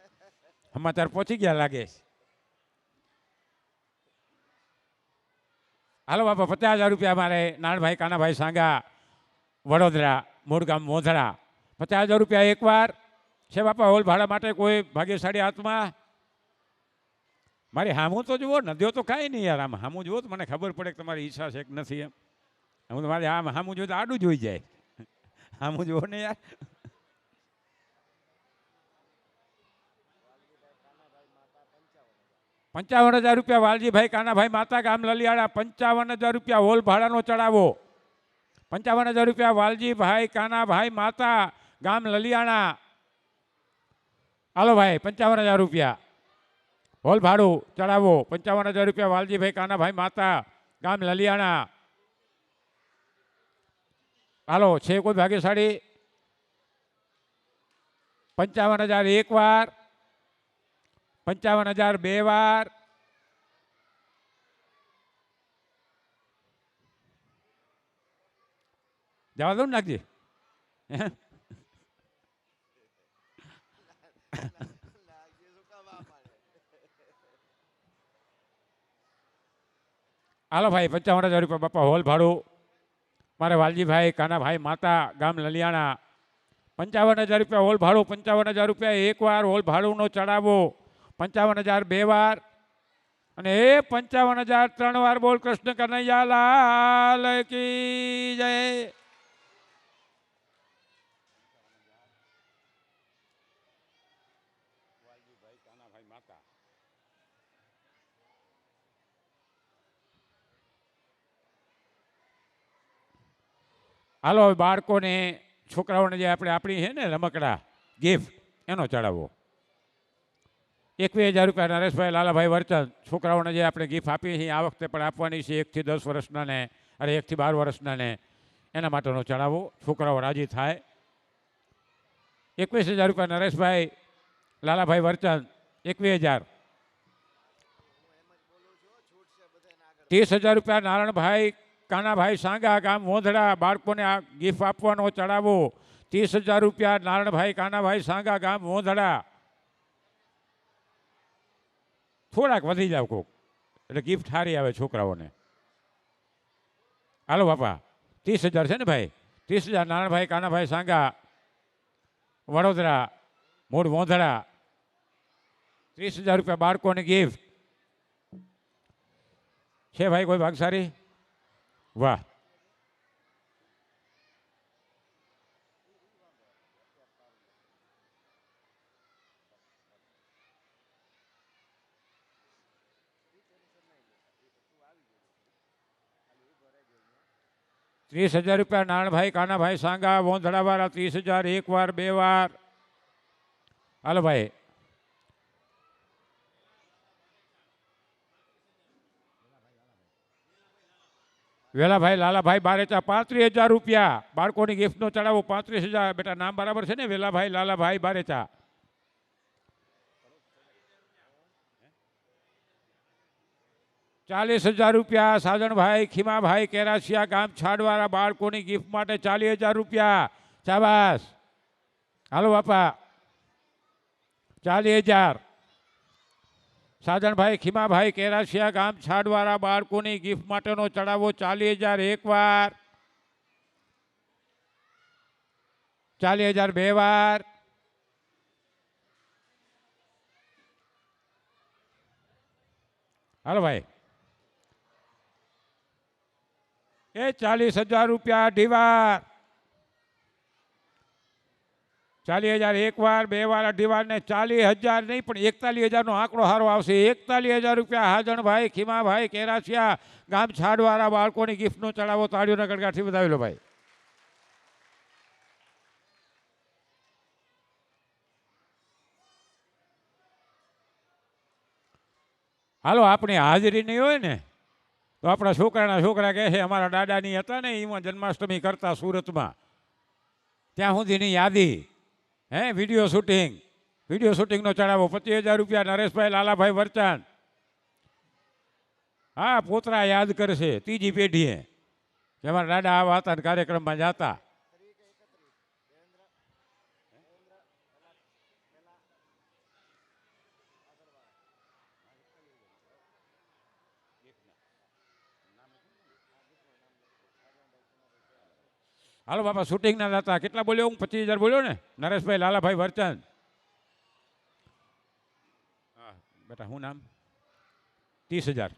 સમાચાર પહોંચી ગયા લાગે છે. હાલો બાપા 50,000 રૂપિયા મારે. નારણભાઈ કાનાભાઈ સાંગા વડોદરા મૂળ ગામ મોંધડા. 50,000 રૂપિયા એક વાર છે બાપા હોલ ભાડા માટે. કોઈ ભાગ્યશાળી આત્મા? મારી હામું તો જુઓ. નદીઓ તો કાંઈ નહીં યાર. આમ હામું જુઓ તો મને ખબર પડે કે તમારી ઈચ્છા છે કે નથી એમ. હું તો મારે આમ હામું જોયું તો આડું જોઈ જાય. હામું જુઓ ને યાર. ₹55,000 રૂપિયા વાલજીભાઈ કાનાભાઈ માતા ગામ લલિયાળા. 55,000 રૂપિયા હોલ ભાડાનો ચડાવો. 55,000 રૂપિયા વાલજીભાઈ કાનાભાઈ માતા ગામ લલિયાણા. હાલો ભાઈ 55,000 રૂપિયા હોલ ભાડું ચડાવો. 55,000 રૂપિયા વાલજીભાઈ કાનાભાઈ માતા ગામ લલિયાણા. હાલો છે કોઈ ભાગ્યશાળી? 55,000 એક વાર, 55,000 બે વાર, જવા દો ને નાખજી. હાલો ભાઈ 55,000 રૂપિયા બાપા હોલ ભાડું મારે વાલજીભાઈ કાનાભાઈ માતા ગામ લલિયાણા. 55,000 રૂપિયા હોલ ભાડું. 55,000 રૂપિયા એક વાર હોલ ભાડુંનો ચડાવો. 55,000 બે વાર અને 55,000 3 વાર. બોલ કૃષ્ણ કનૈયા લાલ કી જય. હાલો બાળકોને છોકરાઓને જે આપણી છે ને રમકડા ગિફ્ટ એનો ચડાવો. 21,000 રૂપિયા નરેશભાઈ લાલાભાઈ વર્ચન. છોકરાઓને જે આપણે ગિફ્ટ આપીએ છીએ આ વખતે પણ આપવાની છે 1 થી 10 વર્ષના ને 1 થી 12 વર્ષના ને એના માટેનો ચડાવો. છોકરાઓ રાજી થાય. 21,000 રૂપિયા નરેશભાઈ લાલાભાઈ વર્ચન. 21,000. 30,000 રૂપિયા નારણભાઈ કાનાભાઈ સાંગા ગામ મોંધડા. બાળકોને આ ગિફ્ટ આપવાનો ચડાવો 30,000 રૂપિયા નારણભાઈ કાનાભાઈ સાંગા ગામ મોંધડા. થોડાક વધી જાવ કોક એટલે ગિફ્ટ સારી આવે છોકરાઓને. હાલો બાપા 30,000 છે ને ભાઈ? 30,000 નારણભાઈ કાનાભાઈ સાંગા વડોદરા મૂળ મોંધડા. 30,000 રૂપિયા બાળકોની ગિફ્ટ છે ભાઈ. કોઈ ભાગશાળી? વાહ. ₹30,000 નારણભાઈ કાનાભાઈ સાંગા વોંધડાવાળા. 30,000 એક વાર બે વાર. હાલો ભાઈ. વેલાભાઈ લાલાભાઈ બારેચા 35,000 રૂપિયા બાળકોની ગિફ્ટનો ચડાવો. 35,000. બેટા નામ બરાબર છે ને? વેલાભાઈ લાલાભાઈ બારેચા. ₹40,000 સાજણભાઈ ખીમાભાઈ કેરાસિયા ગામ છાડવાળા બાળકોની ગિફ્ટ માટે. ₹40,000. શાબાશ. હાલો બાપા. 40,000 સાજણભાઈ ખીમાભાઈ કેરાસિયા ગામ છાડવાળા બાળકોની ગિફ્ટ માટેનો ચડાવો. 40,000 એક વાર. 40,000 બે વાર. હાલો ભાઈ. એ ₹40,000 અઢી વાર. 40,000 એક વાર બે વાર અઢી વાર ને 40,000 નહીં પણ 41,000 નો આંકડો સારો આવશે. ₹41,000 હાજણભાઈ ખીમાભાઈ કેરાસિયા ગામ છાડવાળા બાળકોની ગિફ્ટનો ચડાવો. તાળીઓના ગડગાટથી વધાવી લો ભાઈ. હાલો આપણી હાજરી નહીં હોય ને તો આપણા છોકરાના છોકરા કહે છે અમારા દાદાની હતા ને એમાં જન્માષ્ટમી કરતા સુરતમાં, ત્યાં સુધીની યાદી. વિડીયો શૂટિંગનો ચડાવો. ₹25,000 નરેશભાઈ લાલાભાઈ વરચાંદ. હા પોતરા યાદ કરશે ત્રીજી પેઢીએ કે અમારા દાદા આવા હતા કાર્યક્રમમાં જતા. હાલો બાપા શૂટિંગના હતા. કેટલા બોલ્યો હું? 25,000 બોલ્યો ને? નરેશભાઈ લાલાભાઈ વરચાંદ. હા બેટા શું નામ? 30,000.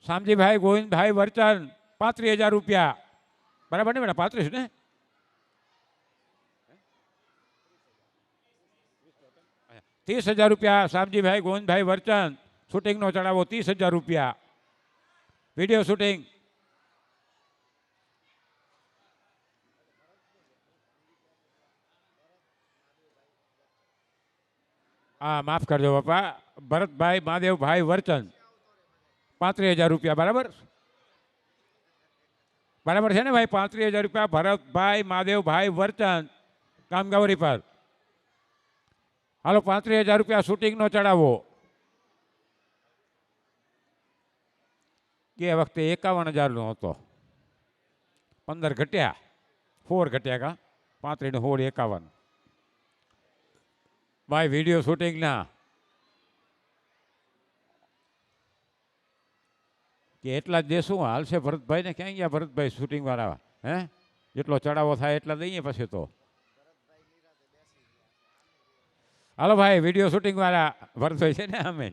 શામજીભાઈ ગોવિંદભાઈ વરચાંદ. ₹35,000. બરાબર ને બેટા? 35 ને? ₹30,000 શામજીભાઈ ગોવિંદભાઈ વરચાંદ. શૂટિંગનો ચડાવો. ₹30,000. Video shooting. હા માફ કરજો બાપા. ભરતભાઈ મહાદેવભાઈ વરચંદ. ₹35,000. બરાબર બરાબર છે ને ભાઈ? ₹35,000 ભરતભાઈ મહાદેવભાઈ વરચંદ ગામ ગૌરી પર. હાલો ₹35,000 શૂટિંગનો ચડાવો. એ વખતે 51,000 હતો. 15 ઘટ્યા, 4 ઘટ્યા કા? 35 ને 16 51. ભાઈ વિડીયો શૂટિંગના કે એટલા જ દેશું હાલશે ભરતભાઈ ને? ક્યાં ગયા ભરતભાઈ શૂટિંગ વાળા? જેટલો ચડાવો થાય એટલા દઈએ પછી તો. હાલો ભાઈ વિડીયો શૂટિંગ વાળા ભરતભાઈ છે ને અમે.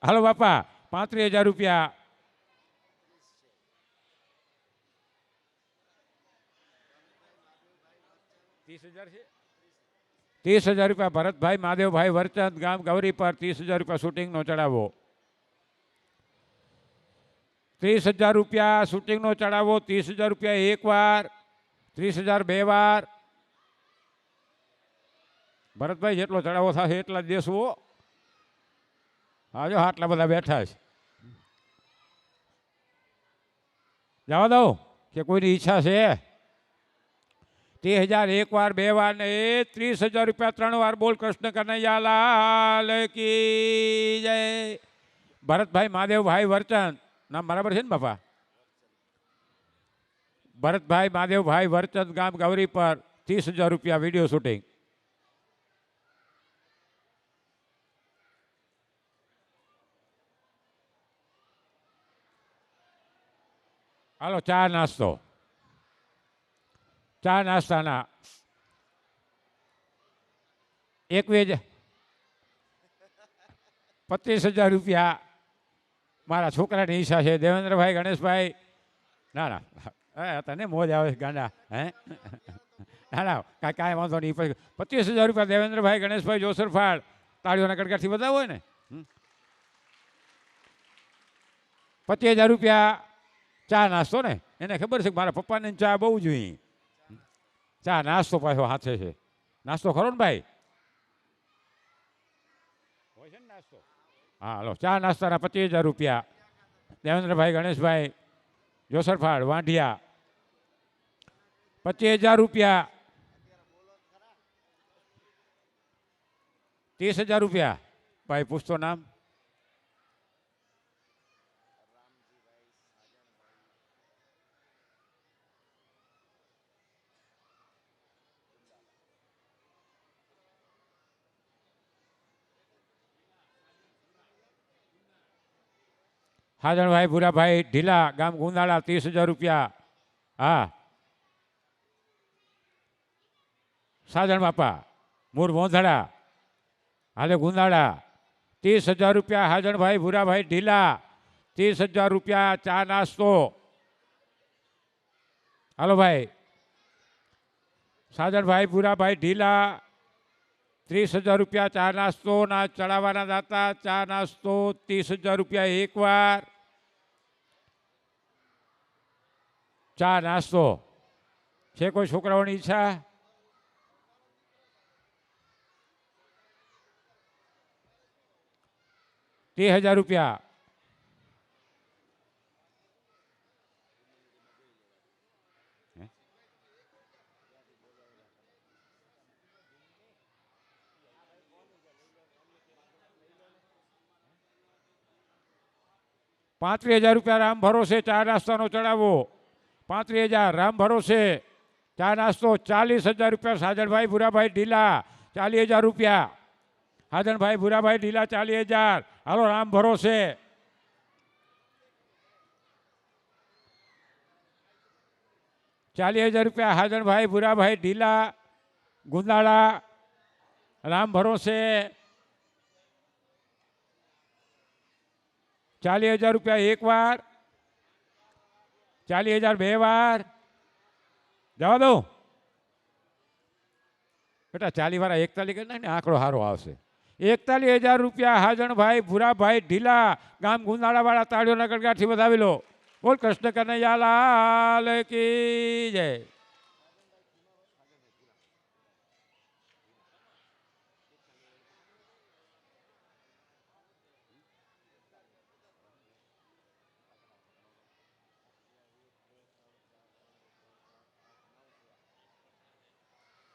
હાલો બાપા ₹35,000. ₹30,000 ભરતભાઈ મહાદેવભાઈ વરચંદ ગામ ગૌરી પર. ₹30,000 શૂટિંગનો ચડાવો. ₹30,000 શૂટિંગનો ચડાવો. ₹30,000 એક વાર. 30,000 બે વાર. ભરતભાઈ જેટલો ચડાવો થશે એટલા જ દેશું. હા જો આટલા બધા બેઠા છે. જવા દો કે કોઈની ઈચ્છા છે? 30,000 એક વાર, બે વાર ને 30,000 રૂપિયા 3 વાર. બોલ કૃષ્ણ કનૈયા લાલ કી જય. ભરતભાઈ મહાદેવભાઈ વરચંદ, નામ બરાબર છે ને બાપા? ભરતભાઈ મહાદેવભાઈ વરચંદ, ગામ ગૌરી પર, 30,000 રૂપિયા વિડીયો શૂટિંગ. હાલો ચા નાસ્તો. ચા નાસ્તાના 25,000 રૂપિયા મારા છોકરાની ઈચ્છા છે. દેવેન્દ્રભાઈ ગણેશભાઈ, ના ના તને મોજ આવે છે ગાંડા, હે? ના ના કાંઈ વાંધો નહીં. 25,000 રૂપિયા દેવેન્દ્રભાઈ ગણેશભાઈ જોસરફાળ, તાળીઓના કડકાથી બધા હોય ને. 25,000 રૂપિયા ચા નાસ્તો ને, એને ખબર છે કે મારા પપ્પાને ચા બહુ જોઈએ. ચા નાસ્તો પાછો હાથે છે. નાસ્તો ખરો ને ભાઈ? હોય છે ને નાસ્તો? હા હાલો ચા નાસ્તાના 25,000 રૂપિયા દેવેન્દ્રભાઈ ગણેશભાઈ જોસરફાળ વાંઢિયા. 25,000 રૂપિયા. 30,000 રૂપિયા. ભાઈ પૂછતો નામ. હાજણભાઈ ભૂરાભાઈ ઢીલા, ગામ ગુંદાળા, 30,000 રૂપિયા. હા સાજણ બાપા મૂળ મોંધડા, હાલે ગુંદાળા, 30,000 રૂપિયા. હાજણભાઈ ભૂરાભાઈ ઢીલા, 30,000 રૂપિયા ચા નાસ્તો. હાલો ભાઈ સાજણભાઈ ભૂરાભાઈ ઢીલા, 30,000 રૂપિયા ચા નાસ્તો ના ચડાવવાના દાતા. ચા નાસ્તો 30,000 રૂપિયા એક વાર. ચા નાસ્તો છે કોઈ છોકરાઓની ઈચ્છા? ₹30,000. 35,000 રૂપિયા રામ ભરોસે ચા નાસ્તાનો ચડાવો. 35,000 રામ ભરોસે ચા નાસ્તો. 40,000 રૂપિયા સાજણભાઈ ભૂરાભાઈ ઢીલા, 40,000 રૂપિયા. હાજણભાઈ ભૂરાભાઈ ઢીલા 40,000. હાલો રામ ભરોસે. ₹40,000 હાજણભાઈ ભૂરાભાઈ ઢીલા, ગુંદાળા, રામ ભરોસે. 40,000 રૂપિયા એક વાર. 40,000 બે વાર. જવા દઉં બેટા, 40 વાળા 41 કરી નાખ ને, આંકડો સારો આવશે. 41,000 રૂપિયા હાજણભાઈ ભૂરાભાઈ ઢીલા, ગામ ગુંદાળા વાળા, તાળીઓના ગડગાટથી વધાવી લો. બોલ કૃષ્ણ કનૈયા લાલ કી જય.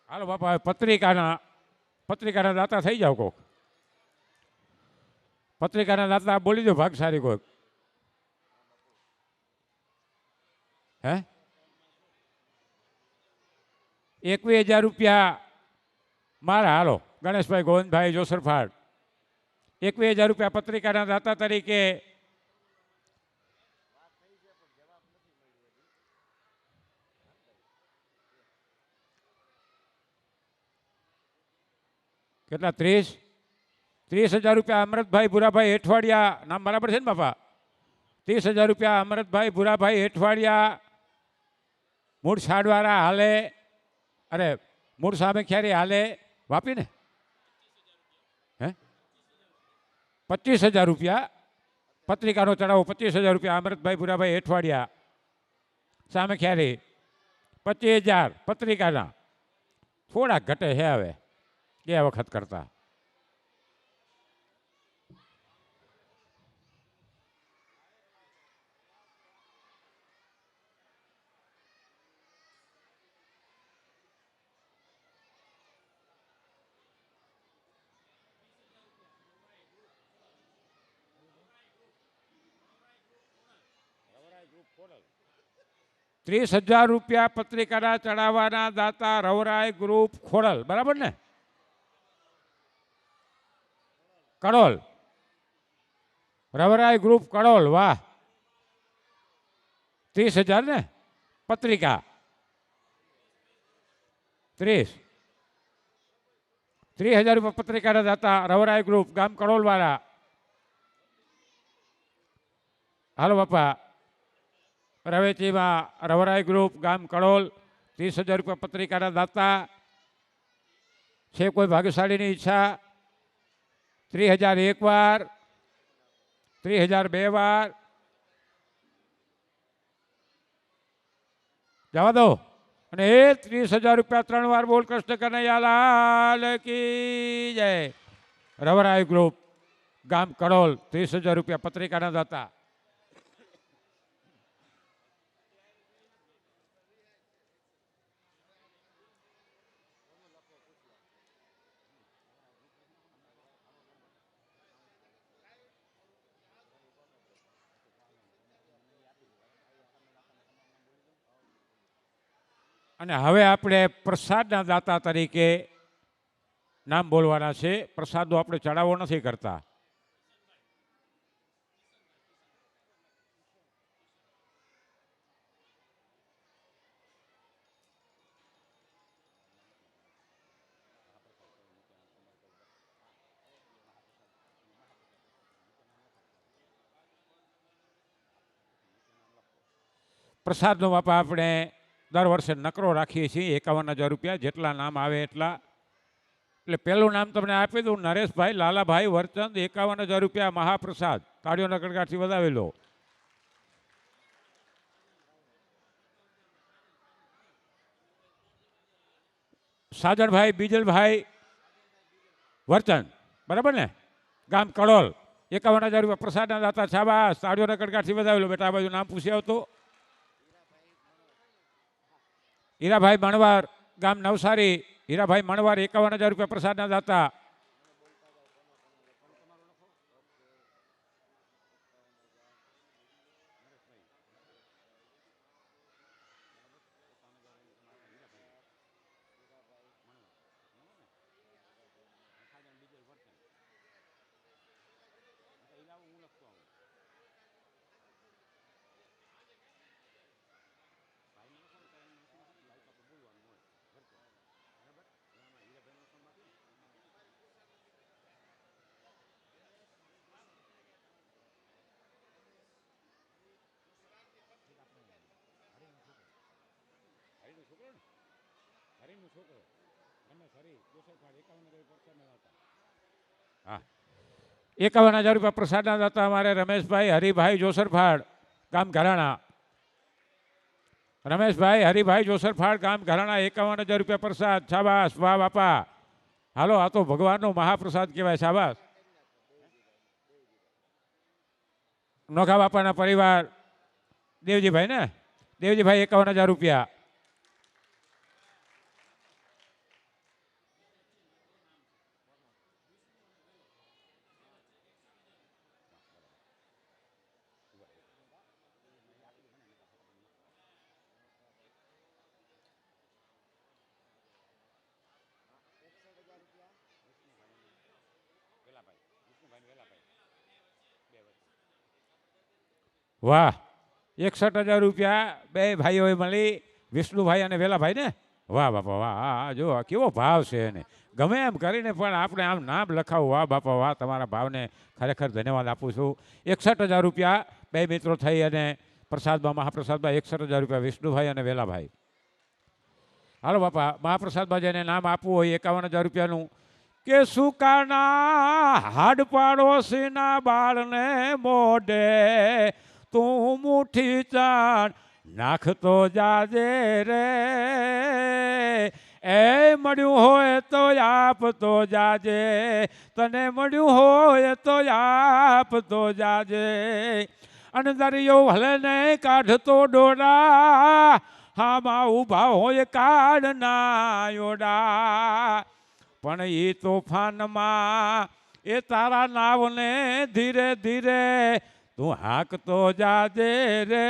હાલો બાપા પત્રિકાના દાતા થઈ જાવ કોક. પત્રિકાના દાતા બોલી દો ભાગશાળી કોઈક. હે 21,000 રૂપિયા મારા. હાલો ગણેશભાઈ ગોવિંદભાઈ જોસરફાળ, 21,000 રૂપિયા પત્રિકાના દાતા તરીકે. કેટલા? 30,000 રૂપિયા અમરતભાઈ ભૂરાભાઈ હેઠવાડિયા, નામ બરાબર છે ને બાપા? 30,000 રૂપિયા અમરતભાઈ ભૂરાભાઈ હેઠવાડિયા, મૂળ છાડવાળા, હાલે અરે મૂળ સામે ક્યારે હાલે વાપી ને. હે 25,000 રૂપિયા પત્રિકાનો ચડાવો. 25,000 રૂપિયા અમરતભાઈ ભૂરાભાઈ હેઠવાડિયા, સામે ક્યારે. 25,000 પત્રિકાના. થોડાક ઘટે છે હવે ગયા વખત કરતા. 30,000 રૂપિયા પત્રિકાના ચડાવવાના દાતા રવરાય ગ્રુપ ખોડલ, બરાબર ને? કડોલ, રવરાય ગ્રુપ કડોલ, વાહ. 30,000 ને પત્રિકા, 30,000 રૂપિયા પત્રિકાના દાતા રવરાય ગ્રુપ ગામ કડોલ વાળા. હાલો બાપા, રવેચીમાં રવરાય ગ્રુપ ગામ કડોલ, 30,000 રૂપિયા પત્રિકાના દાતા. છે કોઈ ભાગ્યશાળીની ઈચ્છા? 30,000 એક વાર, 30,000 બે વાર, જવા દો. અને એ 30,000 રૂપિયા 3 વાર બોલ કૃષ્ણ કનૈયાલાલ કી જય. રવરાય ગ્રુપ ગામ કડોલ, 30,000 રૂપિયા પત્રિકાના દાતા. અને હવે આપણે પ્રસાદના દાતા તરીકે નામ બોલવાના છે. પ્રસાદનો આપણે ચડાવો નથી કરતા. પ્રસાદનો બાપા આપણે દર વર્ષે નકરો રાખીએ છીએ, 51,000 રૂપિયા, જેટલા નામ આવે એટલા. એટલે પહેલું નામ તમને આપી દઉં, નરેશભાઈ લાલાભાઈ વરચંદ, 51,000 રૂપિયા મહાપ્રસાદ. તાળીઓના ગણગાટથી વધાવેલો. સાજણભાઈ બીજલભાઈ વરચંદ, બરાબર ને? ગામ કડોલ, 51,000 રૂપિયા પ્રસાદના દાતા. શાબાશ, તાળીઓના ગણગાટથી વધાવેલો. બેટા આ બાજુ નામ પૂછી આવતો. હીરાભાઈ મણવાર ગામ નવસારી, હીરાભાઈ મણવાર, 51,000 રૂપિયા પ્રસાદના દાતા. હા, 51,000 રૂપિયા પ્રસાદના દાતા અમારે રમેશભાઈ હરિભાઈ જોસરફાડ ગામ ઘરાણા. રમેશભાઈ હરિભાઈ જોસરફાડ ગામ ઘરાણા, 51,000 રૂપિયા પ્રસાદ. શાબાશ, વાહ બાપા. હાલો, આ તો ભગવાનનો મહાપ્રસાદ કહેવાય. શાબાશ. નોખા બાપાના પરિવાર દેવજીભાઈ ને, દેવજીભાઈ 51,000 રૂપિયા. વાહ, 61,000 રૂપિયા બે ભાઈઓએ મળી, વિષ્ણુભાઈ અને વેલાભાઈ ને. વાહ બાપા વાહ. હા, જો કેવો ભાવ છે એને. ગમે એમ કરીને પણ આપણે આમ નામ લખાવું. વાહ બાપા વાહ, તમારા ભાવને ખરેખર ધન્યવાદ આપું છું. 61,000 રૂપિયા બે મિત્રો થઈ અને પ્રસાદમાં, મહાપ્રસાદમાં 61,000 રૂપિયા વિષ્ણુભાઈ અને વેલાભાઈ. હાલો બાપા, મહાપ્રસાદમાં જેને નામ આપવું હોય 51,000 રૂપિયાનું. કે સુકાના હાડ પાડોશીના બાળને મોઢે તું મુઠ્ઠી ચાણ નાખતો જાજે રે, એ મળ્યું હોય તો આપતો જાજે, તને મળ્યું હોય તો આપતો જાજે. અને દરિયો ભલે ને કાઢતો ડોરા, હામાં ઊભા હોય કાઢના યોડા, પણ એ તોફાનમાં એ તારા નાવને ધીરે ધીરે તું હાક તો જાજે રે,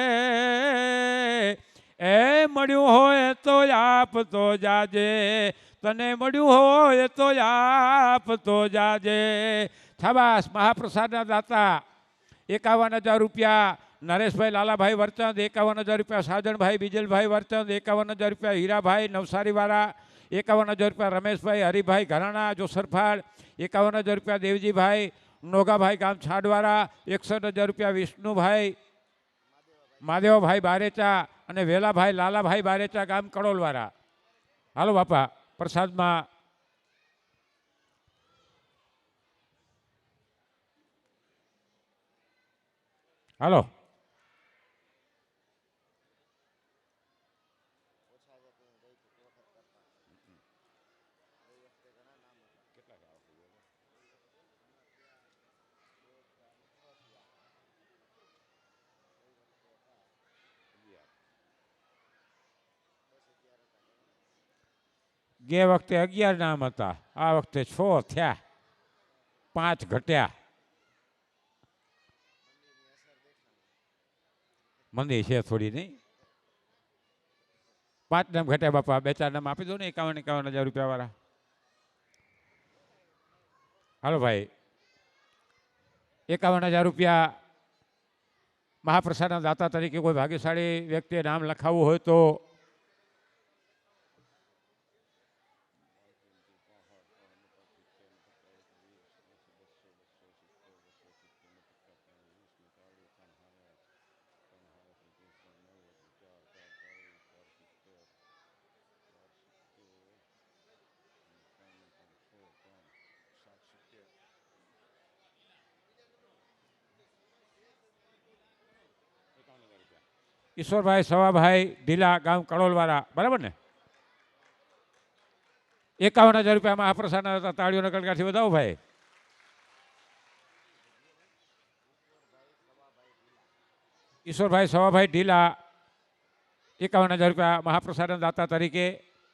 એ મળ્યું હોય તો આપતો જાજે, તને મળ્યું હોય તો આપતો જાજે. શાબાશ. મહાપ્રસાદના દાતા 51,000 રૂપિયા નરેશભાઈ લાલાભાઈ વરચંદ, 51,000 રૂપિયા સાજણભાઈ બીજલભાઈ વરચંદ, 51,000 રૂપિયા હીરાભાઈ નવસારીવાળા, 51,000 રૂપિયા રમેશભાઈ હરિભાઈ ઘરાણા જોસરફાળ, 51,000 રૂપિયા દેવજીભાઈ નોગાભાઈ ગામ છાડવાળા, 61,000 રૂપિયા વિષ્ણુભાઈ મહાદેવભાઈ બારેચા અને વેલાભાઈ લાલાભાઈ બારેચા ગામ કડોલવાળા. હાલો બાપા પ્રસાદમાં હાલો. ગે વખતે 11 નામ હતા, આ વખતે 6 થયા, 5 ઘટ્યા. મંદી છે થોડી નહીં. 5 નામ ઘટ્યા બાપા. 2-4 નામ આપી દો ને 51,000 રૂપિયા વાળા. હાલો ભાઈ. 51,000 રૂપિયા મહાપ્રસાદના દાતા તરીકે કોઈ ભાગ્યશાળી વ્યક્તિએ નામ લખાવવું હોય તો ઈશ્વરભાઈ સવાભાઈ ઢીલા ગામ કડોલવાળા, બરાબર ને? 51,000 રૂપિયા મહાપ્રસાદના હતા. તાળીઓના કડકાથી વધાવો ભાઈ. ઈશ્વરભાઈ સવાભાઈ ઢીલા 51,000 રૂપિયા મહાપ્રસાદના દાતા તરીકે.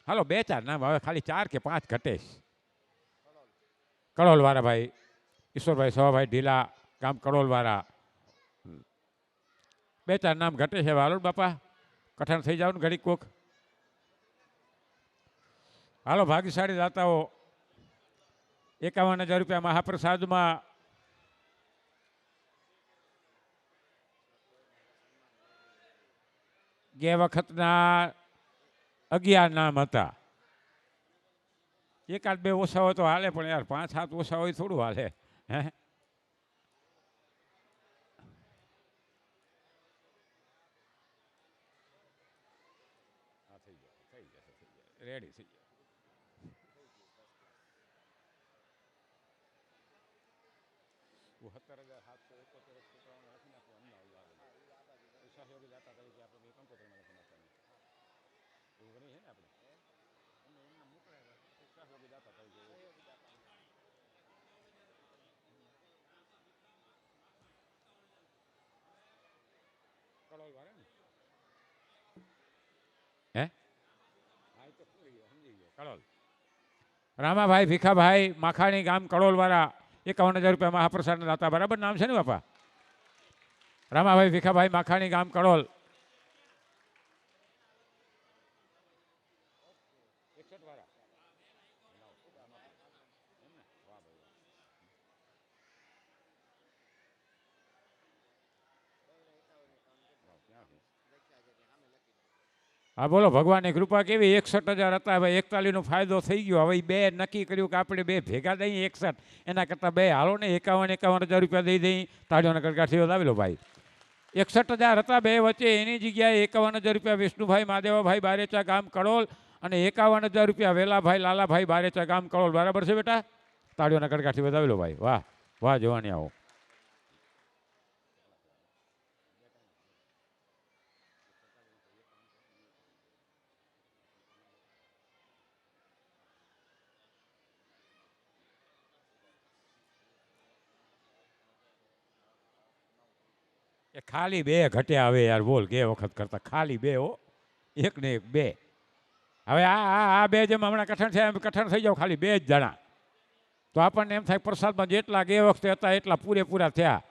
હાલો 2-4 નામ, હવે ખાલી 4 કે 5 ઘટે. કડોલવાળા ભાઈ ઈશ્વરભાઈ સવાભાઈ ઢીલા ગામ કડોલવાળા. 2-4 નામ ઘટે છે. હાલો બાપા કઠણ થઈ જાવ ને ઘડીક કોક. હાલો ભાગ્યશાળી દાતાઓ 51,000 રૂપિયા મહાપ્રસાદમાં ગે વખતના 11 નામ હતા. 1-2 ઓછા હોય તો હાલે, પણ યાર 5-7 ઓછા હોય થોડું હાલે. હે રેડી થઈ જાય. કડોલ રામાભાઈ ભીખાભાઈ માખાણી ગામ કડોલવાળા 51,000 રૂપિયા મહાપ્રસાદના દાતા, બરાબર નામ છે ને બાપા? રામાભાઈ ભીખાભાઈ માખાણી ગામ કડોલ. હા બોલો, ભગવાનની કૃપા કેવી. 61,000 હતા, હવે 41નો ફાયદો થઈ ગયો. હવે 2 નક્કી કર્યું કે આપણે 2 ભેગા દઈએ 61, એના કરતાં 2 હાલો ને 51,000 રૂપિયા દઈ દઈ. તાળીઓના કડકાઠીઓ લાવી લો ભાઈ. 61,000 હતા 2 વચ્ચે, એની જગ્યાએ 51,000 રૂપિયા વિષ્ણુભાઈ મહાદેવાભાઈ બારેચા ગામ કડોલ અને 51,000 રૂપિયા વેલાભાઈ લાલાભાઈ બારેચા ગામ કડોલ. બરાબર છે બેટા? તાળીઓના કડકાઠી વધાવી લો ભાઈ. વાહ વાહ જોવાની આવો. એ ખાલી 2 ઘટ્યા હવે યાર, બોલ. ગે વખત કરતા ખાલી 2 હો, 1 ને 1 2. હવે આ 2 જેમ હમણાં કઠણ થયા એમ કઠણ થઈ જાવ, ખાલી 2 જ જણા. તો આપણને એમ થાય પ્રસાદમાં જેટલા ગે વખતે હતા એટલા પૂરેપૂરા થયા.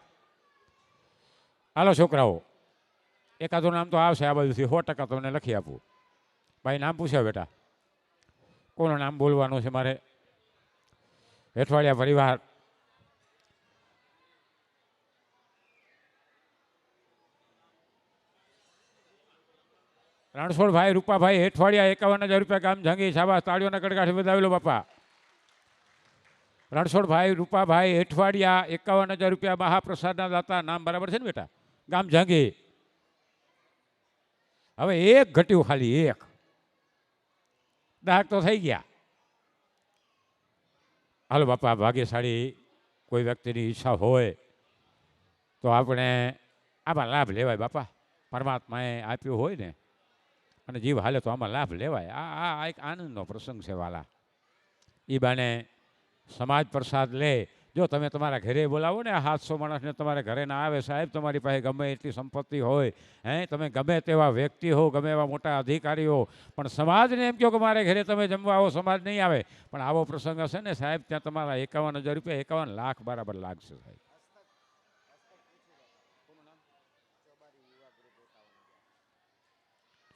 હાલો છોકરાઓ, એકાદું નામ તો આવશે આ બાજુથી, 100% તમને લખી આપું. ભાઈ નામ પૂછ્યા બેટા, કોનું નામ બોલવાનું છે મારે? હેઠવાડિયા પરિવાર. રણછોડભાઈ રૂપાભાઈ હેઠવાડિયા, 51,000 રૂપિયા, ગામ ઝાંગી. શાબાશ, તાળીઓના કડકાઠી વધાવી લો બાપા. રણછોડભાઈ રૂપાભાઈ હેઠવાડિયા, 51,000 રૂપિયા, મહાપ્રસાદના દાતા. નામ બરાબર છે ને બેટા? ગામ ઝાંગી. હવે એક ઘટ્યું, ખાલી એક. દાહક તો થઈ ગયા. હાલો બાપા, ભાગ્યશાળી કોઈ વ્યક્તિની ઈચ્છા હોય તો આપણે આમાં લાભ લેવાય બાપા. પરમાત્માએ આપ્યું હોય ને અને જીવ હાલે તો આમાં લાભ લેવાય. આ એક આનંદનો પ્રસંગ છે વાલા. એ બાને સમાજ પ્રસાદ લે. જો તમે તમારા ઘરે બોલાવો ને 700 માણસને તમારે ઘરે ના આવે, સાહેબ તમારી પાસે ગમે એટલી સંપત્તિ હોય, તમે ગમે તેવા વ્યક્તિ હો, ગમે એવા મોટા અધિકારી હો, પણ સમાજને એમ કહો કે મારે ઘરે તમે જમવા આવો, સમાજ નહીં આવે. પણ આવો પ્રસંગ હશે ને સાહેબ, ત્યાં તમારા 51,000 રૂપિયા, 51 લાખ બરાબર લાગશે સાહેબ.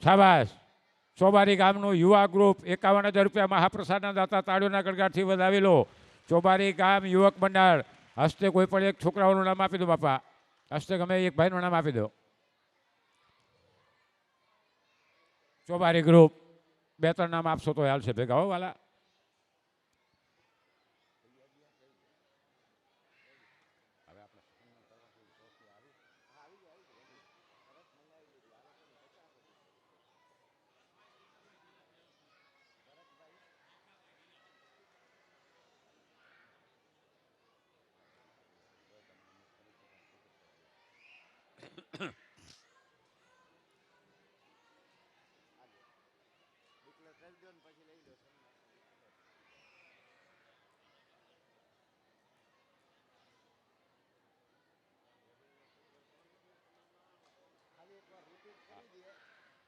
શાબાશ. ચોબારી ગામનું યુવા ગ્રુપ, 51,000 રૂપિયા, મહાપ્રસાદના દાતા. તાળીઓના ગડગાટથી વધાવી લો. ચોબારી ગામ યુવક મંડળ. હસ્તે કોઈ પણ એક છોકરાઓનું નામ આપી દો બાપા. હસ્તે ગમે એક ભાઈનું નામ આપી દો. ચોબારી ગ્રુપ 2-3 નામ આપશો તો હાલશે ભેગા હો વાલા.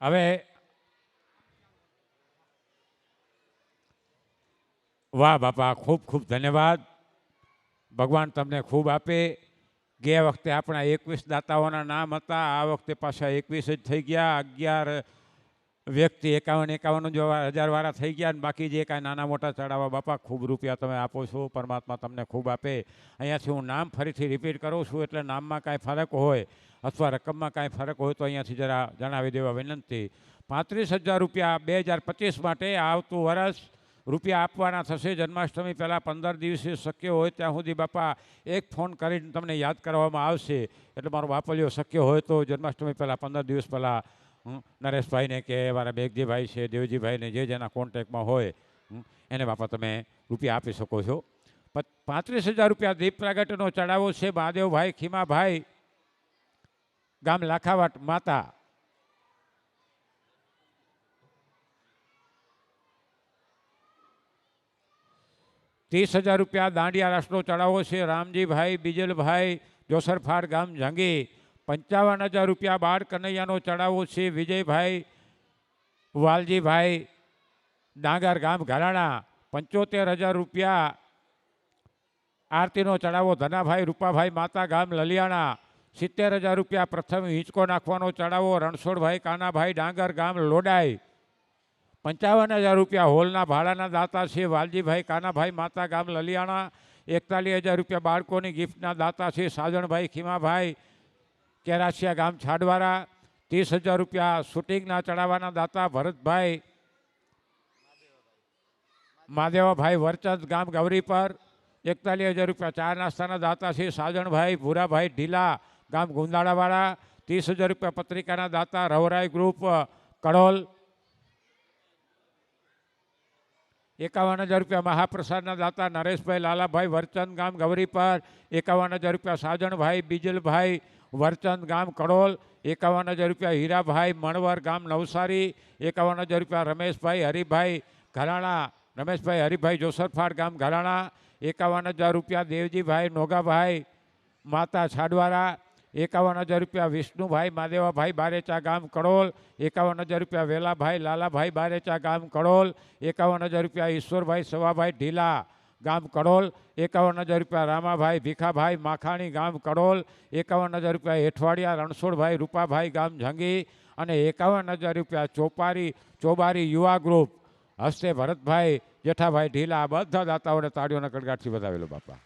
હવે વાહ બાપા, ખૂબ ખૂબ ધન્યવાદ. ભગવાન તમને ખૂબ આપે. ગયા વખતે આપણા 21 દાતાઓના નામ હતા, આ વખતે પાછા 21 જ થઈ ગયા. 11 વ્યક્તિ 51,000 વાળા થઈ ગયા. અને બાકી જે કાંઈ નાના મોટા ચડાવવા બાપા, ખૂબ રૂપિયા તમે આપો છો. પરમાત્મા તમને ખૂબ આપે. અહીંયાથી હું નામ ફરીથી રિપીટ કરું છું, એટલે નામમાં કાંઈ ફરક હોય અથવા રકમમાં કાંઈ ફરક હોય તો અહીંયાથી જરા જણાવી દેવા વિનંતી. 35,000 રૂપિયા 2025 માટે આવતું વર્ષ રૂપિયા આપવાના થશે. જન્માષ્ટમી પહેલાં 15 દિવસે શક્ય હોય ત્યાં સુધી બાપા એક ફોન કરીને તમને યાદ કરવામાં આવશે. એટલે મારો બાપલિયો શક્ય હોય તો જન્માષ્ટમી પહેલાં 15 દિવસ પહેલાં નરેશભાઈને કે મારા બેગજીભાઈ છે, દેવજીભાઈને, જે જેના કોન્ટેક્ટમાં હોય એને બાપા તમે રૂપિયા આપી શકો છો. 35,000 રૂપિયા દીપ પ્રાગટ્યનો ચડાવો છે. મહાદેવભાઈ ખીમાભાઈ, ગામ લાખાવાટ માતા. 30,000 રૂપિયા દાંડિયા રાસનો ચડાવો છે. રામજીભાઈ બીજલભાઈ, જોસરફાડ, ગામ ઝાંગી. 55,000 રૂપિયા બાળ કનૈયાનો ચડાવો છે. વિજયભાઈ વાલજીભાઈ, ડાંગર, ગામ ઘરાણા. 75,000 રૂપિયા આરતીનો ચડાવો. ધનાભાઈ રૂપાભાઈ માતા, ગામ લલિયાણા. 70,000 રૂપિયા પ્રથમ હિંચકો નાખવાનો ચડાવો. રણછોડભાઈ કાનાભાઈ, ડાંગર, ગામ લોડાઈ. 55,000 રૂપિયા હોલના ભાડાના દાતા છે. વાલજીભાઈ કાનાભાઈ માતા, ગામ લલિયાણા. 41,000 રૂપિયા બાળકોની ગિફ્ટના દાતા છે. સાજણભાઈ ખીમાભાઈ, કેરાસિયા, ગામ છાડવારા. 30,000 રૂપિયા શૂટિંગના ચડાવવાના દાતા ભરતભાઈ માદેવાભાઈ વરચંદ, ગામ ગૌરીપર. 41,000 રૂપિયા ચા નાસ્તાના દાતા છે. સાજણભાઈ ભૂરાભાઈ ઢીલા, ગામ ગુંદાળાવાળા. 30,000 રૂપિયા પત્રિકાના દાતા રવરાઈ ગ્રુપ કડોલ. 51,000 રૂપિયા મહાપ્રસાદના દાતા નરેશભાઈ લાલાભાઈ વરચંદ, ગામ ગૌરીપર. 51,000 રૂપિયા સાજણભાઈ બીજલભાઈ વરચંદ, ગામ કડોલ. 51,000 રૂપિયા હીરાભાઈ મણવર, ગામ નવસારી. 51,000 રૂપિયા રમેશભાઈ હરિભાઈ ઘરાણા, રમેશભાઈ હરિભાઈ જોસરફાડ, ગામ ઘરાણા. 51,000 રૂપિયા દેવજીભાઈ નોગાભાઈ માતા છાડવારા. 51,000 રૂપિયા વિષ્ણુભાઈ માદેવાભાઈ બારેચા, ગામ કડોલ. 51,000 રૂપિયા વેલાભાઈ લાલાભાઈ બારેચા, ગામ કડોલ. 51,000 રૂપિયા ઈશ્વરભાઈ સવાભાઈ ઢીલા, ગામ કડોલ 51,000 રૂપિયા, રામાભાઈ ભીખાભાઈ માખાણી ગામ કડોલ 51,000 રૂપિયા, હેઠવાડિયા રણછોડભાઈ રૂપાભાઈ ગામ ઝંગી અને 51,000 રૂપિયા ચોબારી યુવા ગ્રુપ હસ્તે ભરતભાઈ જેઠાભાઈ ઢીલા. આ બધા દાતાઓને તાળીઓના કડગાટથી વધાવેલો બાપા.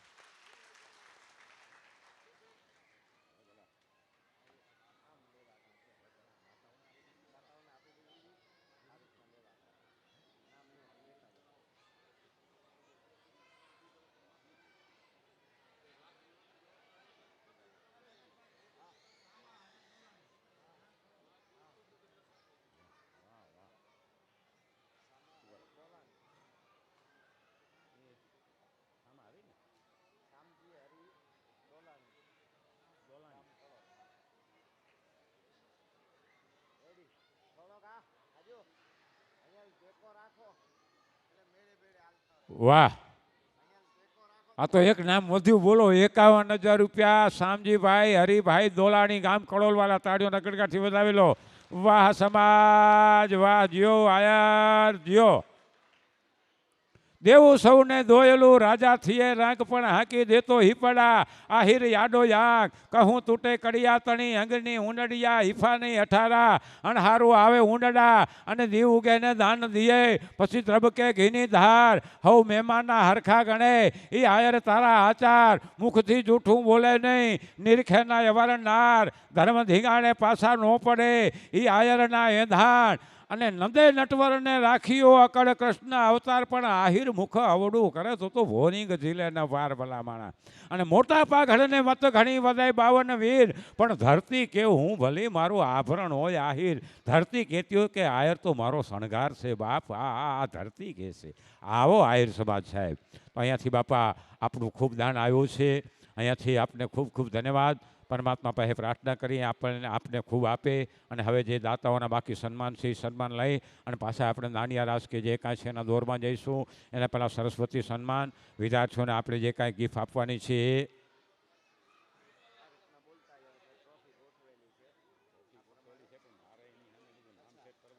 વાહ, આ તો એક નામ વધ્યું. બોલો 51,000 રૂપિયા શામજીભાઈ હરિભાઈ દોલાણી ગામ કડોલવાળા. તાળીઓના કડકાથી વધાવેલો. વાહ સમાજ, વાહ જીઓ આયર જીઓ. દેવું સૌને દોયેલું રાજા થીએ રાંક પણ હાંકી દેતો હિપડા. આહિર યાડો યાક કહું તૂટે કડિયા તણી અંગની ઊંડડિયા હિફાની અઠારા અણહારું આવે ઊંડડા અને દીવ ઉગે ને દાન દીએ પછી ત્રબકે ઘીની ધાર હવ મહેમાનના હરખા ગણે એ આયર તારા આચાર મુખથી જૂઠું બોલે નહીં નિરખેના એવારનાર ધર્મ ધીંગાણે પાછા ન પડે એ આયરના એંધાણ અને નંદે નટવરને રાખ્યો અકળ કૃષ્ણ અવતાર પણ આહિર મુખ અવડું કરે તો ભોનિંગ ઝીલે ન વાર ભલા માણા. અને મોટા પાઘડને મત ઘણી વધાય 52 વીર પણ ધરતી કે હું ભલી મારું આભરણ હોય આહિર. ધરતી કહેતી હોય કે આયર તો મારો શણગાર છે બાપ. આ ધરતી કહે છે. આવો આહિર સમાજ સાહેબ. તો અહીંયાથી બાપા આપણું ખૂબ દાન આવ્યું છે. અહીંયાથી આપને ખૂબ ખૂબ ધન્યવાદ. પરમાત્મા પાસે પ્રાર્થના કરી આપને ખૂબ આપે. અને હવે જે દાતાઓના બાકી સન્માન છે એ સન્માન લઈ અને પાછા આપણે નાનિયા રાસ કે જે કાંઈ છે એના દોરમાં જઈશું. એના પહેલાં સરસ્વતી સન્માન વિદ્યાર્થીઓને આપણે જે કાંઈ ગિફ્ટ આપવાની છે એ